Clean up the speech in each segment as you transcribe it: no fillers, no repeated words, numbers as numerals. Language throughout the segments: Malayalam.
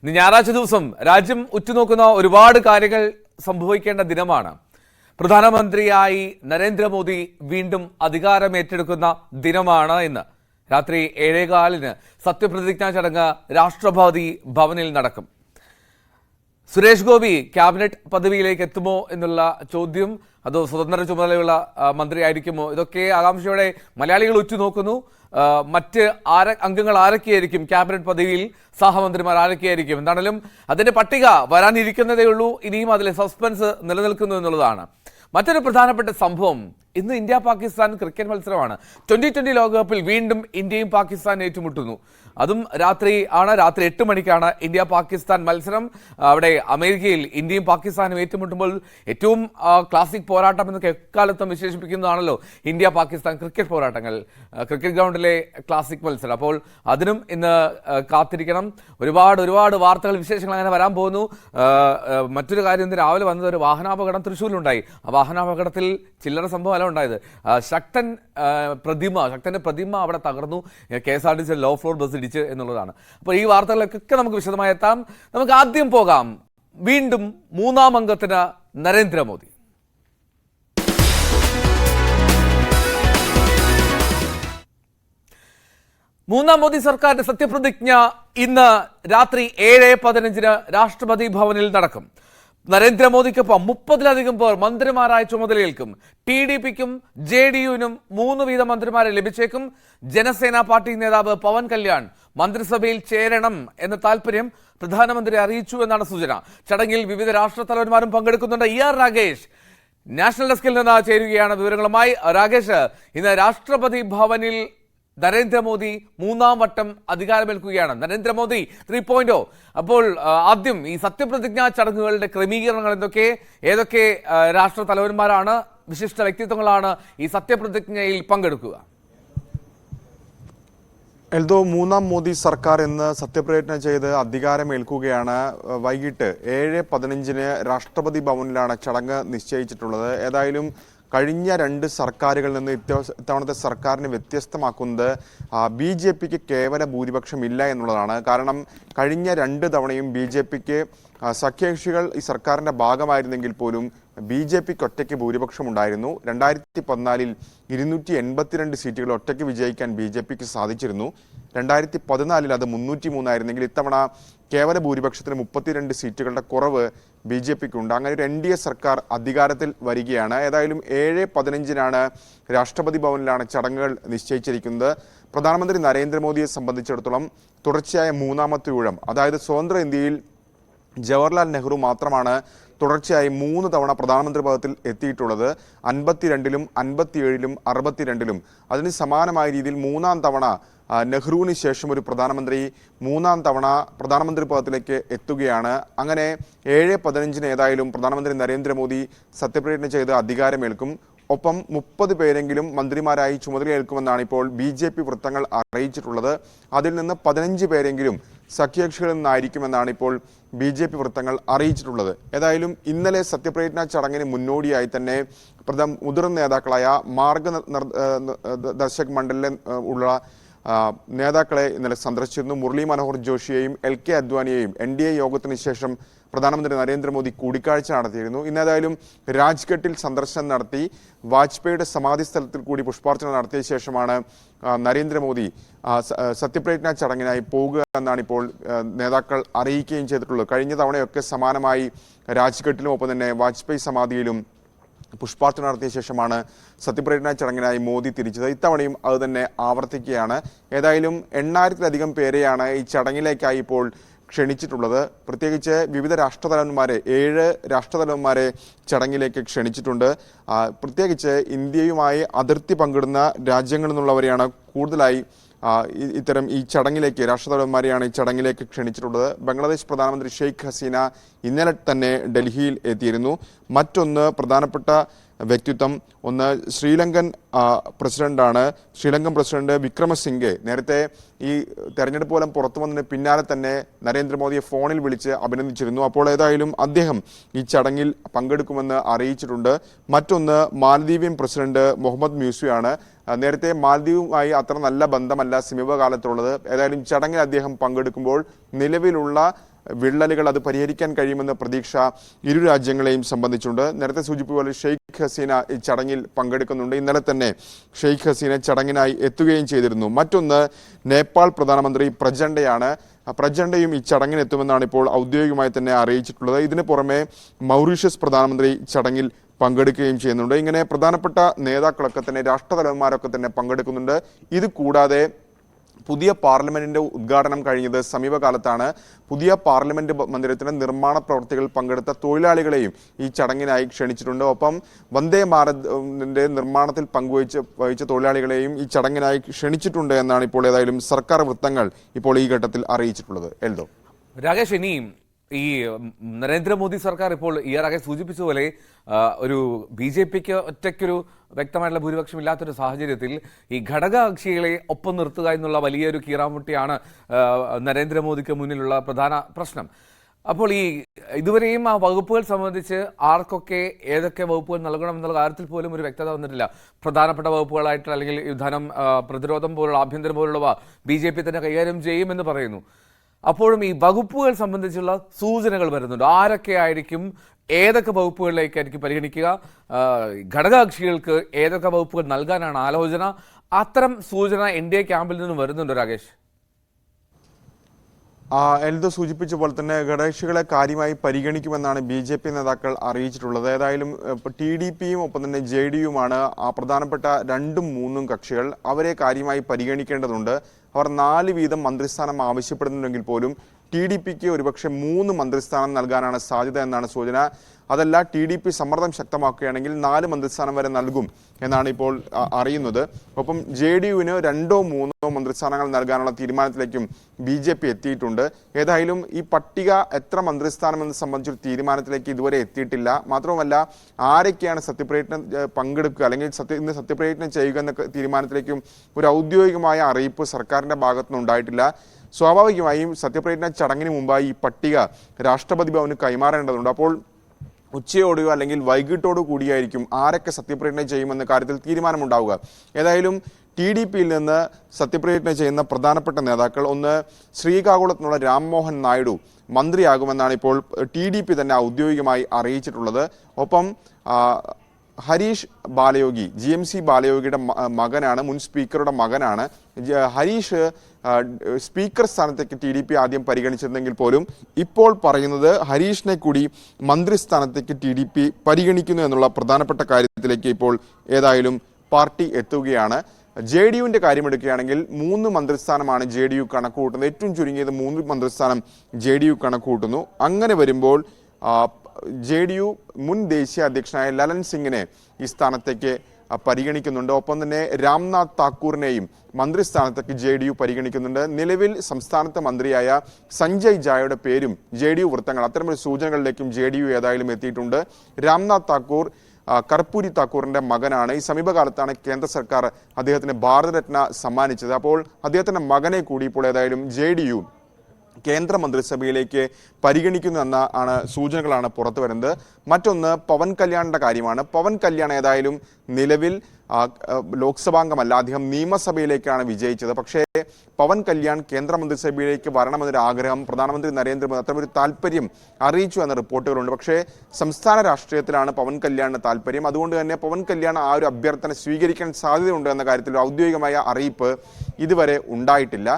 ഇന്ന് ഞായറാഴ്ച ദിവസം രാജ്യം ഉറ്റുനോക്കുന്ന ഒരുപാട് കാര്യങ്ങൾ സംഭവിക്കേണ്ട ദിനമാണ്. പ്രധാനമന്ത്രിയായി നരേന്ദ്രമോദി വീണ്ടും അധികാരമേറ്റെടുക്കുന്ന ദിനമാണ് ഇന്ന്. രാത്രി 7:15 സത്യപ്രതിജ്ഞാ ചടങ്ങ് രാഷ്ട്രപതി ഭവനിൽ നടക്കും. സുരേഷ് ഗോപി ക്യാബിനറ്റ് പദവിയിലേക്ക് എത്തുമോ എന്നുള്ള ചോദ്യം, അതോ സ്വതന്ത്ര ചുമതലയുള്ള മന്ത്രിയായിരിക്കുമോ, ഇതൊക്കെ ആകാംക്ഷയോടെ മലയാളികൾ ഉറ്റുനോക്കുന്നു. മറ്റ് അംഗങ്ങൾ ആരൊക്കെയായിരിക്കും ക്യാബിനറ്റ് പദവിയിൽ, സഹമന്ത്രിമാർ ആരൊക്കെയായിരിക്കും, എന്താണെങ്കിലും അതിന്റെ പട്ടിക വരാനിരിക്കുന്നതേ ഉള്ളൂ. ഇനിയും അതിലെ സസ്പെൻസ് നിലനിൽക്കുന്നു എന്നുള്ളതാണ്. മറ്റൊരു പ്രധാനപ്പെട്ട സംഭവം, ഇന്ന് ഇന്ത്യ പാകിസ്ഥാൻ ക്രിക്കറ്റ് മത്സരമാണ്. 2020 ലോകകപ്പിൽ വീണ്ടും ഇന്ത്യയും പാകിസ്ഥാൻ ഏറ്റുമുട്ടുന്നു. അതും രാത്രി 8 മണിക്കാണ് ഇന്ത്യ പാകിസ്ഥാൻ മത്സരം. അവിടെ അമേരിക്കയിൽ ഇന്ത്യയും പാകിസ്ഥാനും ഏറ്റുമുട്ടുമ്പോൾ ഏറ്റവും ക്ലാസിക് പോരാട്ടം എന്നൊക്കെ എക്കാലത്തും വിശേഷിപ്പിക്കുന്നതാണല്ലോ ഇന്ത്യ പാകിസ്ഥാൻ ക്രിക്കറ്റ് പോരാട്ടങ്ങൾ, ക്രിക്കറ്റ് ഗ്രൗണ്ടിലെ ക്ലാസിക് മത്സരം. അപ്പോൾ അതിനും ഇന്ന് കാത്തിരിക്കണം. ഒരുപാട് വാർത്തകൾ, വിശേഷങ്ങൾ അങ്ങനെ വരാൻ പോകുന്നു. മറ്റൊരു കാര്യം, ഇന്ന് രാവിലെ വന്നത് ഒരു വാഹനാപകടം തൃശ്ശൂരിലുണ്ടായി. ആ വാഹനാപകടത്തിൽ ചില്ലറ സംഭവം അല്ല ഉണ്ടായത്. ശക്തന്റെ പ്രതിമ അവിടെ തകർന്നു. KSRTC ലോ ഫ്ലോർ ബസ് ഇടിച്ച് എന്നുള്ളതാണ്. അപ്പോൾ ഈ വാർത്തകളൊക്കെ നമുക്ക് വിശദമായി എത്താം. നമുക്ക് ആദ്യം പോകാം വീണ്ടും മൂന്നാം അംഗത്തിന് നരേന്ദ്രമോദി. മൂന്നാം മോദി സർക്കാരിന്റെ സത്യപ്രതിജ്ഞ ഇന്ന് രാത്രി 7:15 രാഷ്ട്രപതി ഭവനിൽ നടക്കും. നരേന്ദ്രമോദിക്കൊപ്പം 30-ലധികം പേർ മന്ത്രിമാരായ ചുമതലയേൽക്കും. TDPക്കും JDUവിനും 3 വീതം മന്ത്രിമാരെ ലഭിച്ചേക്കും. ജനസേന പാർട്ടി നേതാവ് പവൻ കല്യാൺ മന്ത്രിസഭയിൽ ചേരണം എന്ന താല്പര്യം പ്രധാനമന്ത്രി അറിയിച്ചു എന്നാണ് സൂചന. ചടങ്ങിൽ വിവിധ രാഷ്ട്ര തലവന്മാരും പങ്കെടുക്കുന്നുണ്ട്. ER രാഗേഷ് നാഷണൽ ഡെസ്കിൽ നിന്ന് ചേരുകയാണ് വിവരങ്ങളുമായി. രാഗേഷ്, ഇന്ന് രാഷ്ട്രപതി ഭവനിൽ നരേന്ദ്രമോദി മൂന്നാം വട്ടം അധികാരമേൽക്കുകയാണ്. നരേന്ദ്രമോദി 3.0. അപ്പോൾ ആദ്യം ഈ സത്യപ്രതിജ്ഞാ ചടങ്ങുകളുടെ ക്രമീകരണങ്ങൾ എന്തൊക്കെ, ഏതൊക്കെ രാഷ്ട്ര തലവന്മാരാണ്, വിശിഷ്ട വ്യക്തിത്വങ്ങളാണ് ഈ സത്യപ്രതിജ്ഞയിൽ പങ്കെടുക്കുക? എൽദോ, മൂന്നാം മോദി സർക്കാർ ഇന്ന് സത്യപ്രതിജ്ഞ ചെയ്ത് അധികാരമേൽക്കുകയാണ്. വൈകിട്ട് 7:15 രാഷ്ട്രപതി ഭവനിലാണ് ചടങ്ങ് നിശ്ചയിച്ചിട്ടുള്ളത്. ഏതായാലും കഴിഞ്ഞ 2 സർക്കാരുകളിൽ നിന്ന് ഇത്തവണത്തെ സർക്കാരിനെ വ്യത്യസ്തമാക്കുന്നത് BJPക്ക് കേവല ഭൂരിപക്ഷം ഇല്ല എന്നുള്ളതാണ്. കാരണം കഴിഞ്ഞ 2 തവണയും BJPക്ക് സഖ്യകക്ഷികൾ ഈ സർക്കാരിൻ്റെ ഭാഗമായിരുന്നെങ്കിൽ പോലും BJPക്ക് ഒറ്റയ്ക്ക് ഭൂരിപക്ഷം ഉണ്ടായിരുന്നു. 2014 282 സീറ്റുകൾ ഒറ്റയ്ക്ക് വിജയിക്കാൻ BJPക്ക് സാധിച്ചിരുന്നു. 2014 അത് 303 ആയിരുന്നെങ്കിൽ ഇത്തവണ കേവല ഭൂരിപക്ഷത്തിന് 32 സീറ്റുകളുടെ കുറവ് BJPക്കുണ്ട്. അങ്ങനെ ഒരു NDA സർക്കാർ അധികാരത്തിൽ വരികയാണ്. ഏതായാലും 7:15 രാഷ്ട്രപതി ഭവനിലാണ് ചടങ്ങുകൾ നിശ്ചയിച്ചിരിക്കുന്നത്. പ്രധാനമന്ത്രി നരേന്ദ്രമോദിയെ സംബന്ധിച്ചിടത്തോളം തുടർച്ചയായ മൂന്നാമത്തെ ഊഴം, അതായത് സ്വതന്ത്ര ഇന്ത്യയിൽ ജവഹർലാൽ നെഹ്റു മാത്രമാണ് തുടർച്ചയായി 3 തവണ പ്രധാനമന്ത്രി പദത്തിൽ എത്തിയിട്ടുള്ളത്. 52-ലും 57-ലും 62-ലും. അതിന് സമാനമായ രീതിയിൽ മൂന്നാം തവണ നെഹ്റുവിന് ശേഷം ഒരു പ്രധാനമന്ത്രി മൂന്നാം തവണ പ്രധാനമന്ത്രി പദത്തിലേക്ക് എത്തുകയാണ്. അങ്ങനെ 7:15 ഏതായാലും പ്രധാനമന്ത്രി നരേന്ദ്രമോദി സത്യപ്രതിജ്ഞ ചെയ്ത് അധികാരമേൽക്കും. ഒപ്പം 30 പേരെങ്കിലും മന്ത്രിമാരായി ചുമതലയേൽക്കുമെന്നാണ് ഇപ്പോൾ BJP വൃത്തങ്ങൾ അറിയിച്ചിട്ടുള്ളത്. അതിൽ നിന്ന് 15 പേരെങ്കിലും സഖ്യകക്ഷികളിൽ നിന്നായിരിക്കുമെന്നാണ് ഇപ്പോൾ BJP വൃത്തങ്ങൾ അറിയിച്ചിട്ടുള്ളത്. ഏതായാലും ഇന്നലെ സത്യപ്രതിജ്ഞാ ചടങ്ങിന് മുന്നോടിയായി തന്നെ മുതിർന്ന നേതാക്കളായ മാർഗദർശക് മണ്ഡലിലെ ഉള്ള നേതാക്കളെ ഇന്നലെ സന്ദർശിച്ചിരുന്നു. മുരളി മനോഹർ ജോഷിയെയും LK അദ്വാനിയെയും NDA യോഗത്തിന് ശേഷം പ്രധാനമന്ത്രി നരേന്ദ്രമോദി കൂടിക്കാഴ്ച നടത്തിയിരുന്നു. ഇന്നേതായാലും രാജ്ഘട്ടിൽ സന്ദർശനം നടത്തി വാജ്പേയിയുടെ സമാധി സ്ഥലത്തിൽ കൂടി പുഷ്പാർച്ചന നടത്തിയ ശേഷമാണ് നരേന്ദ്രമോദി സത്യപ്രതിജ്ഞാ ചടങ്ങിനായി പോകുക എന്നാണ് ഇപ്പോൾ നേതാക്കൾ അറിയിക്കുകയും ചെയ്തിട്ടുള്ളത്. കഴിഞ്ഞ തവണയൊക്കെ സമാനമായി രാജ്ഘട്ടിലും ഒപ്പം തന്നെ വാജ്പേയി സമാധിയിലും പുഷ്പാർച്ചന നടത്തിയ ശേഷമാണ് സത്യപ്രതിജ്ഞാ ചടങ്ങിനായി മോദി തിരിച്ചത്. ഇത്തവണയും അത് തന്നെ ആവർത്തിക്കുകയാണ്. ഏതായാലും 8000-ലധികം പേരെയാണ് ഈ ചടങ്ങിലേക്കായി ഇപ്പോൾ ക്ഷണിച്ചിട്ടുള്ളത്. പ്രത്യേകിച്ച് വിവിധ രാഷ്ട്രതലവന്മാരെ 7 രാഷ്ട്രതലവന്മാരെ ചടങ്ങിലേക്ക് ക്ഷണിച്ചിട്ടുണ്ട്. പ്രത്യേകിച്ച് ഇന്ത്യയുമായി അതിർത്തി പങ്കിടുന്ന രാജ്യങ്ങളിൽ നിന്നുള്ളവരെയാണ് കൂടുതലായി ഇത്തരം ഈ ചടങ്ങിലേക്ക്, രാഷ്ട്രതലവന്മാരെയാണ് ഈ ചടങ്ങിലേക്ക് ക്ഷണിച്ചിട്ടുള്ളത്. ബംഗ്ലാദേശ് പ്രധാനമന്ത്രി ഷെയ്ഖ് ഹസീന ഇന്നലെ തന്നെ ഡൽഹിയിൽ എത്തിയിരുന്നു. മറ്റൊന്ന് പ്രധാനപ്പെട്ട വ്യക്തിത്വം, ഒന്ന് ശ്രീലങ്കൻ പ്രസിഡന്റാണ്. ശ്രീലങ്കൻ പ്രസിഡന്റ് വിക്രമസിംഗെ നേരത്തെ ഈ തെരഞ്ഞെടുപ്പ് ഫലം പുറത്തു വന്നതിന് പിന്നാലെ തന്നെ നരേന്ദ്രമോദിയെ ഫോണിൽ വിളിച്ച് അഭിനന്ദിച്ചിരുന്നു. അപ്പോൾ ഏതായാലും അദ്ദേഹം ഈ ചടങ്ങിൽ പങ്കെടുക്കുമെന്ന് അറിയിച്ചിട്ടുണ്ട്. മറ്റൊന്ന് മാലദ്വീപിയൻ പ്രസിഡന്റ് മുഹമ്മദ് മ്യൂസിയാണ്. നേരത്തെ മാലദ്വീപുമായി അത്ര നല്ല ബന്ധമല്ല സമീപകാലത്തുള്ളത്. ഏതായാലും ചടങ്ങിൽ അദ്ദേഹം പങ്കെടുക്കുമ്പോൾ നിലവിലുള്ള വിള്ളലുകൾ അത് പരിഹരിക്കാൻ കഴിയുമെന്ന പ്രതീക്ഷ ഇരു രാജ്യങ്ങളെയും സംബന്ധിച്ചുണ്ട്. നേരത്തെ സൂചിപ്പിച്ച ഷെയ്ഖ് ഹസീന ഈ ചടങ്ങിൽ പങ്കെടുക്കുന്നുണ്ട്. ഇന്നലെ തന്നെ ഷെയ്ഖ് ഹസീന ചടങ്ങിനായി എത്തുകയും ചെയ്തിരുന്നു. മറ്റൊന്ന് നേപ്പാൾ പ്രധാനമന്ത്രി പ്രചണ്ഡയാണ്. പ്രചണ്ഡയും ഈ ചടങ്ങിനെത്തുമെന്നാണ് ഇപ്പോൾ ഔദ്യോഗികമായി തന്നെ അറിയിച്ചിട്ടുള്ളത്. ഇതിന് പുറമെ മൗറീഷ്യസ് പ്രധാനമന്ത്രി ചടങ്ങിൽ പങ്കെടുക്കുകയും ചെയ്യുന്നുണ്ട്. ഇങ്ങനെ പ്രധാനപ്പെട്ട നേതാക്കളൊക്കെ തന്നെ രാഷ്ട്രതലവന്മാരൊക്കെ തന്നെ പങ്കെടുക്കുന്നുണ്ട്. ഇത് കൂടാതെ പുതിയ പാർലമെന്റിന്റെ ഉദ്ഘാടനം കഴിഞ്ഞത് സമീപകാലത്താണ്. പുതിയ പാർലമെന്റ് മന്ദിരത്തിന്റെ നിർമ്മാണ പ്രവർത്തികൾ പങ്കെടുത്ത തൊഴിലാളികളെയും ഈ ചടങ്ങിനായി ക്ഷണിച്ചിട്ടുണ്ട്. ഒപ്പം വന്ദേ ഭാരതിന്റെ നിർമ്മാണത്തിൽ വഹിച്ച തൊഴിലാളികളെയും ഈ ചടങ്ങിനായി ക്ഷണിച്ചിട്ടുണ്ട് എന്നാണ് ഇപ്പോൾ ഏതായാലും സർക്കാർ വൃത്തങ്ങൾ ഇപ്പോൾ ഈ ഘട്ടത്തിൽ അറിയിച്ചിട്ടുള്ളത്. എൽദോ രാകേഷ്, ഇനിയും ഈ നരേന്ദ്രമോദി സർക്കാർ ഇപ്പോൾ ഈയിടെ സൂചിപ്പിച്ചതുപോലെ ഒരു BJPക്ക് ഒറ്റയ്ക്കൊരു വ്യക്തമായിട്ടുള്ള ഭൂരിപക്ഷം ഇല്ലാത്തൊരു സാഹചര്യത്തിൽ ഈ ഘടകകക്ഷികളെ ഒപ്പം നിർത്തുക എന്നുള്ള വലിയൊരു കീറാമുട്ടിയാണ് നരേന്ദ്രമോദിക്ക് മുന്നിലുള്ള പ്രധാന പ്രശ്നം. അപ്പോൾ ഈ ഇതുവരെയും ആ വകുപ്പുകൾ സംബന്ധിച്ച് ആർക്കൊക്കെ ഏതൊക്കെ വകുപ്പുകൾ നൽകണമെന്നുള്ള കാര്യത്തിൽ പോലും ഒരു വ്യക്തത വന്നിട്ടില്ല. പ്രധാനപ്പെട്ട വകുപ്പുകളായിട്ട് അല്ലെങ്കിൽ യുദ്ധനം, പ്രതിരോധം പോലുള്ള ആഭ്യന്തരം പോലുള്ളവ BJP തന്നെ കൈകാര്യം ചെയ്യുമെന്ന് പറയുന്നു. അപ്പോഴും ഈ വകുപ്പുകൾ സംബന്ധിച്ചുള്ള സൂചനകൾ വരുന്നുണ്ട്. ആരൊക്കെ ആയിരിക്കും, ഏതൊക്കെ വകുപ്പുകളിലേക്കായിരിക്കും പരിഗണിക്കുക, ഘടകകക്ഷികൾക്ക് ഏതൊക്കെ വകുപ്പുകൾ നൽകാനാണ് ആലോചന? അത്തരം സൂചന NDA ക്യാമ്പിൽ നിന്നും വരുന്നുണ്ട് രാകേഷ്. എൽദോ സൂചിപ്പിച്ച പോലെ തന്നെ ഘടകകക്ഷികളെ കാര്യമായി പരിഗണിക്കുമെന്നാണ് BJP നേതാക്കൾ അറിയിച്ചിട്ടുള്ളത്. ഏതായാലും TDPയും ഒപ്പം തന്നെ JDUമാണ് ആ പ്രധാനപ്പെട്ട 2ഉം 3ഉം കക്ഷികൾ. അവരെ കാര്യമായി പരിഗണിക്കേണ്ടതുണ്ട്. അവർ 4 വീതം മന്ത്രിസ്ഥാനം ആവശ്യപ്പെടുന്നുണ്ടെങ്കിൽ പോലും TDPക്ക് ഒരുപക്ഷെ 3 മന്ത്രിസ്ഥാനം നൽകാനാണ് സാധ്യത എന്നാണ് സൂചന. അതല്ല, TDP സമ്മർദ്ദം ശക്തമാക്കുകയാണെങ്കിൽ 4 മന്ത്രിസ്ഥാനം വരെ നൽകും എന്നാണ് ഇപ്പോൾ അറിയുന്നത്. ഒപ്പം JDUവിന് 2ഓ 3ഓ മന്ത്രിസ്ഥാനങ്ങൾ നൽകാനുള്ള തീരുമാനത്തിലേക്കും BJP എത്തിയിട്ടുണ്ട്. ഏതായാലും ഈ പട്ടിക എത്ര മന്ത്രിസ്ഥാനമെന്ന് സംബന്ധിച്ചൊരു തീരുമാനത്തിലേക്ക് ഇതുവരെ എത്തിയിട്ടില്ല. മാത്രവുമല്ല, ആരൊക്കെയാണ് സത്യപ്രതിജ്ഞ പങ്കെടുക്കുക അല്ലെങ്കിൽ ഇന്ന് സത്യപ്രതിജ്ഞ ചെയ്യുക എന്ന തീരുമാനത്തിലേക്കും ഒരു ഔദ്യോഗികമായ അറിയിപ്പ് സർക്കാരിന്റെ ഭാഗത്തുനിന്ന് ഉണ്ടായിട്ടില്ല. സ്വാഭാവികമായും സത്യപ്രതിജ്ഞ ചടങ്ങിന് മുമ്പായി ഈ പട്ടിക രാഷ്ട്രപതി ഭവന് കൈമാറേണ്ടതുണ്ട്. അപ്പോൾ ഉച്ചയോടെയോ അല്ലെങ്കിൽ വൈകിട്ടോടു കൂടിയായിരിക്കും ആരൊക്കെ സത്യപ്രതിജ്ഞ ചെയ്യുമെന്ന കാര്യത്തിൽ തീരുമാനമുണ്ടാവുക. ഏതായാലും TDPയിൽ നിന്ന് സത്യപ്രതിജ്ഞ ചെയ്യുന്ന പ്രധാനപ്പെട്ട നേതാക്കൾ, ഒന്ന് ശ്രീകാകുളത്ത് നിന്നുള്ള രാംമോഹൻ നായിഡു മന്ത്രിയാകുമെന്നാണ് ഇപ്പോൾ TDP തന്നെ ഔദ്യോഗികമായി അറിയിച്ചിട്ടുള്ളത്. ഒപ്പം ഹരീഷ് ബാലയോഗി, GMC ബാലയോഗിയുടെ മകനാണ്, മുൻ സ്പീക്കറുടെ മകനാണ്. ഹരീഷ് സ്പീക്കർ സ്ഥാനത്തേക്ക് TDP ആദ്യം പരിഗണിച്ചിരുന്നെങ്കിൽ പോലും ഇപ്പോൾ പറയുന്നത് ഹരീഷിനെ കൂടി മന്ത്രിസ്ഥാനത്തേക്ക് TDP പരിഗണിക്കുന്നു എന്നുള്ള പ്രധാനപ്പെട്ട കാര്യത്തിലേക്ക് ഇപ്പോൾ ഏതായാലും പാർട്ടി എത്തുകയാണ്. JDUവിന്റെ കാര്യമെടുക്കുകയാണെങ്കിൽ 3 മന്ത്രിസ്ഥാനമാണ് JDU കണക്കുകൂട്ടുന്നത്. ഏറ്റവും ചുരുങ്ങിയത് 3 മന്ത്രിസ്ഥാനം JDU കണക്കുകൂട്ടുന്നു. അങ്ങനെ വരുമ്പോൾ JDU മുൻ ദേശീയ അധ്യക്ഷനായ ലലൻ സിംഗിനെ ഈ സ്ഥാനത്തേക്ക് പരിഗണിക്കുന്നുണ്ട്. ഒപ്പം തന്നെ രാംനാഥ് താക്കൂറിനെയും മന്ത്രിസ്ഥാനത്തേക്ക് JDU പരിഗണിക്കുന്നുണ്ട്. നിലവിൽ സംസ്ഥാനത്തെ മന്ത്രിയായ സഞ്ജയ് ജായുടെ പേരും JDU വൃത്തങ്ങൾ അത്തരമൊരു സൂചനകളിലേക്കും JDU ഏതായാലും എത്തിയിട്ടുണ്ട്. രാംനാഥ് താക്കൂർ കർപ്പൂരി താക്കൂറിന്റെ മകനാണ്. ഈ സമീപകാലത്താണ് കേന്ദ്ര സർക്കാർ അദ്ദേഹത്തിന് ഭാരതരത്ന സമ്മാനിച്ചത്. അപ്പോൾ അദ്ദേഹത്തിന്റെ മകനെ കൂടി ഇപ്പോൾ ഏതായാലും JDU കേന്ദ്ര മന്ത്രിസഭയിലേക്ക് പരിഗണിക്കുന്നു എന്ന സൂചനകളാണ് പുറത്തു വരുന്നത്. മറ്റൊന്ന് പവൻ കല്യാണിന്റെ കാര്യമാണ്. പവൻ കല്യാൺ ഏതായാലും നിലവിൽ ലോക്സഭാംഗമല്ല, അദ്ദേഹം നിയമസഭയിലേക്കാണ് വിജയിച്ചത്. പക്ഷേ പവൻ കല്യാൺ കേന്ദ്ര മന്ത്രിസഭയിലേക്ക് വരണമെന്നൊരു ആഗ്രഹം പ്രധാനമന്ത്രി നരേന്ദ്രമോദി അത്തരമൊരു താല്പര്യം അറിയിച്ചു എന്ന റിപ്പോർട്ടുകളുണ്ട്. പക്ഷേ സംസ്ഥാന രാഷ്ട്രീയത്തിലാണ് പവൻ കല്യാണിന് താല്പര്യം. അതുകൊണ്ട് തന്നെ പവൻ കല്യാൺ ആ ഒരു അഭ്യർത്ഥന സ്വീകരിക്കാൻ സാധ്യതയുണ്ട് എന്ന കാര്യത്തിൽ ഔദ്യോഗികമായ അറിയിപ്പ് ഇതുവരെ ഉണ്ടായിട്ടില്ല.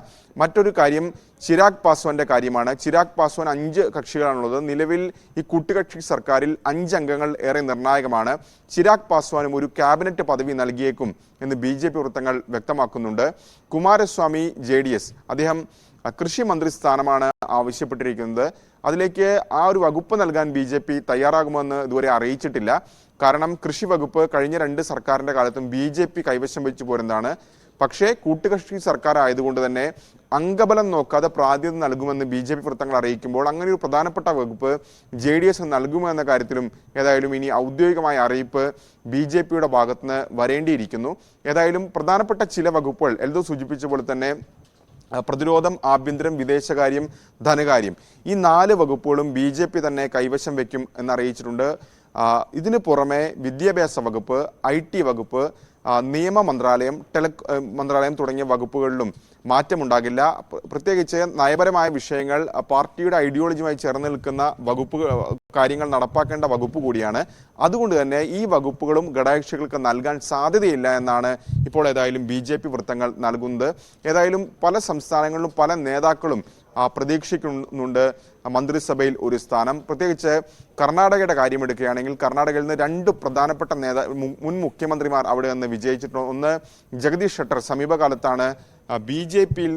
മറ്റൊരു കാര്യം ചിരാഗ് പാസ്വാന്റെ കാര്യമാണ്. ചിരാഗ് പാസ്വാൻ 5 കക്ഷികളാണുള്ളത്. നിലവിൽ ഈ കൂട്ടുകക്ഷി സർക്കാരിൽ 5 അംഗങ്ങൾ ഏറെ നിർണായകമാണ്. ചിരാഗ് പാസ്വാനും ഒരു ക്യാബിനറ്റ് പദവി നൽകിയേക്കും എന്ന് BJP വൃത്തങ്ങൾ വ്യക്തമാക്കുന്നുണ്ട്. കുമാരസ്വാമി JDS, അദ്ദേഹം കൃഷി മന്ത്രി സ്ഥാനമാണ് ആവശ്യപ്പെട്ടിരിക്കുന്നത്. അതിലേക്ക് ആ ഒരു വകുപ്പ് നൽകാൻ BJP തയ്യാറാകുമെന്ന് ഇതുവരെ അറിയിച്ചിട്ടില്ല. കാരണം കൃഷി വകുപ്പ് കഴിഞ്ഞ 2 സർക്കാരിന്റെ കാലത്തും BJP കൈവശം വെച്ചു പോരുന്നതാണ്. പക്ഷേ കൂട്ടുകക്ഷി സർക്കാർ ആയതുകൊണ്ട് തന്നെ അംഗബലം നോക്കാതെ പ്രാതിനിധ്യം നൽകുമെന്ന് BJP വൃത്തങ്ങൾ അറിയിക്കുമ്പോൾ അങ്ങനെ ഒരു പ്രധാനപ്പെട്ട വകുപ്പ് JDS നൽകുമോ എന്ന കാര്യത്തിലും ഏതായാലും ഇനി ഔദ്യോഗികമായ അറിയിപ്പ് BJPയുടെ ഭാഗത്തുനിന്ന് വരേണ്ടിയിരിക്കുന്നു. ഏതായാലും പ്രധാനപ്പെട്ട ചില വകുപ്പുകൾ എൽദോ സൂചിപ്പിച്ച പോലെ തന്നെ പ്രതിരോധം, ആഭ്യന്തരം, വിദേശകാര്യം, ധനകാര്യം, ഈ 4 വകുപ്പുകളും BJP തന്നെ കൈവശം വയ്ക്കും എന്നറിയിച്ചിട്ടുണ്ട്. ഇതിനു പുറമെ വിദ്യാഭ്യാസ വകുപ്പ്, IT വകുപ്പ്, നിയമ മന്ത്രാലയം, മന്ത്രാലയം തുടങ്ങിയ വകുപ്പുകളിലും മാറ്റമുണ്ടാകില്ല. പ്രത്യേകിച്ച് നയപരമായ വിഷയങ്ങൾ പാർട്ടിയുടെ ഐഡിയോളജിയുമായി ചേർന്ന് നിൽക്കുന്ന കാര്യങ്ങൾ നടപ്പാക്കേണ്ട വകുപ്പ് കൂടിയാണ്. അതുകൊണ്ട് തന്നെ ഈ വകുപ്പുകളും ഘടകകക്ഷികൾക്ക് നൽകാൻ സാധ്യതയില്ല എന്നാണ് ഇപ്പോൾ ഏതായാലും BJP വൃത്തങ്ങൾ നൽകുന്നത്. ഏതായാലും പല സംസ്ഥാനങ്ങളിലും പല നേതാക്കളും പ്രതീക്ഷിക്കുന്നുണ്ട് മന്ത്രിസഭയിൽ ഒരു സ്ഥാനം. പ്രത്യേകിച്ച് കർണാടകയുടെ കാര്യമെടുക്കുകയാണെങ്കിൽ കർണാടകയിൽ നിന്ന് 2 പ്രധാനപ്പെട്ട മുൻ മുഖ്യമന്ത്രിമാർ അവിടെ നിന്ന് വിജയിച്ചിട്ടുണ്ട്. ഒന്ന് ജഗദീഷ് ഷെട്ടർ, സമീപകാലത്താണ് BJPയിൽ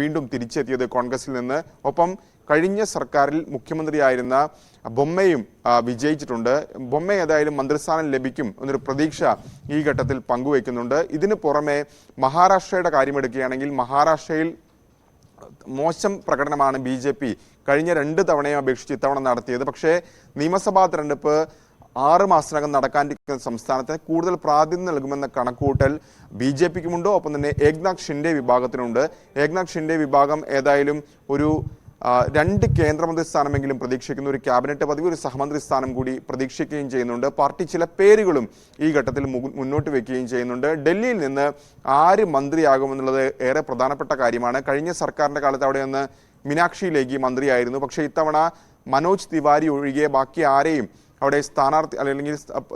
വീണ്ടും തിരിച്ചെത്തിയത് കോൺഗ്രസിൽ നിന്ന്. ഒപ്പം കഴിഞ്ഞ സർക്കാരിൽ മുഖ്യമന്ത്രിയായിരുന്ന ബൊമ്മയും വിജയിച്ചിട്ടുണ്ട്. ബൊമ്മ ഏതായാലും മന്ത്രിസ്ഥാനം ലഭിക്കും എന്നൊരു പ്രതീക്ഷ ഈ ഘട്ടത്തിൽ പങ്കുവയ്ക്കുന്നുണ്ട്. ഇതിന് പുറമെ മഹാരാഷ്ട്രയുടെ കാര്യമെടുക്കുകയാണെങ്കിൽ മഹാരാഷ്ട്രയിൽ മോശം പ്രകടനമാണ് BJP കഴിഞ്ഞ 2 തവണയും അപേക്ഷിച്ച് ഇത്തവണ നടത്തിയത്. പക്ഷേ നിയമസഭാ തെരഞ്ഞെടുപ്പ് 6 മാസത്തിനകം നടക്കാനിരിക്കുന്ന സംസ്ഥാനത്തിന് കൂടുതൽ പ്രാധാന്യം നൽകുമെന്ന കണക്കുകൂട്ടൽ BJPക്കുമുണ്ട്. ഒപ്പം തന്നെ ഏക്നാഥ് ഷിൻഡെ വിഭാഗത്തിനുണ്ട്. ഏക്നാഥ് ഷിൻഡെ വിഭാഗം ഏതായാലും ഒരു 2 കേന്ദ്രമന്ത്രി സ്ഥാനമെങ്കിലും പ്രതീക്ഷിക്കുന്നു. ഒരു ക്യാബിനറ്റ് പദവി, ഒരു സഹമന്ത്രി സ്ഥാനം കൂടി പ്രതീക്ഷിക്കുകയും ചെയ്യുന്നുണ്ട്. പാർട്ടി ചില പേരുകളും ഈ ഘട്ടത്തിൽ മുന്നോട്ട് വെക്കുകയും ചെയ്യുന്നുണ്ട്. ഡൽഹിയിൽ നിന്ന് ആര് മന്ത്രിയാകുമെന്നുള്ളത് ഏറെ പ്രധാനപ്പെട്ട കാര്യമാണ്. കഴിഞ്ഞ സർക്കാരിന്റെ കാലത്ത് അവിടെ നിന്ന് മീനാക്ഷി ലേഖി മന്ത്രിയായിരുന്നു. പക്ഷേ ഇത്തവണ മനോജ് തിവാരി ഒഴികെ ബാക്കി ആരെയും അവിടെ സ്ഥാനാർത്ഥി അല്ലെങ്കിൽ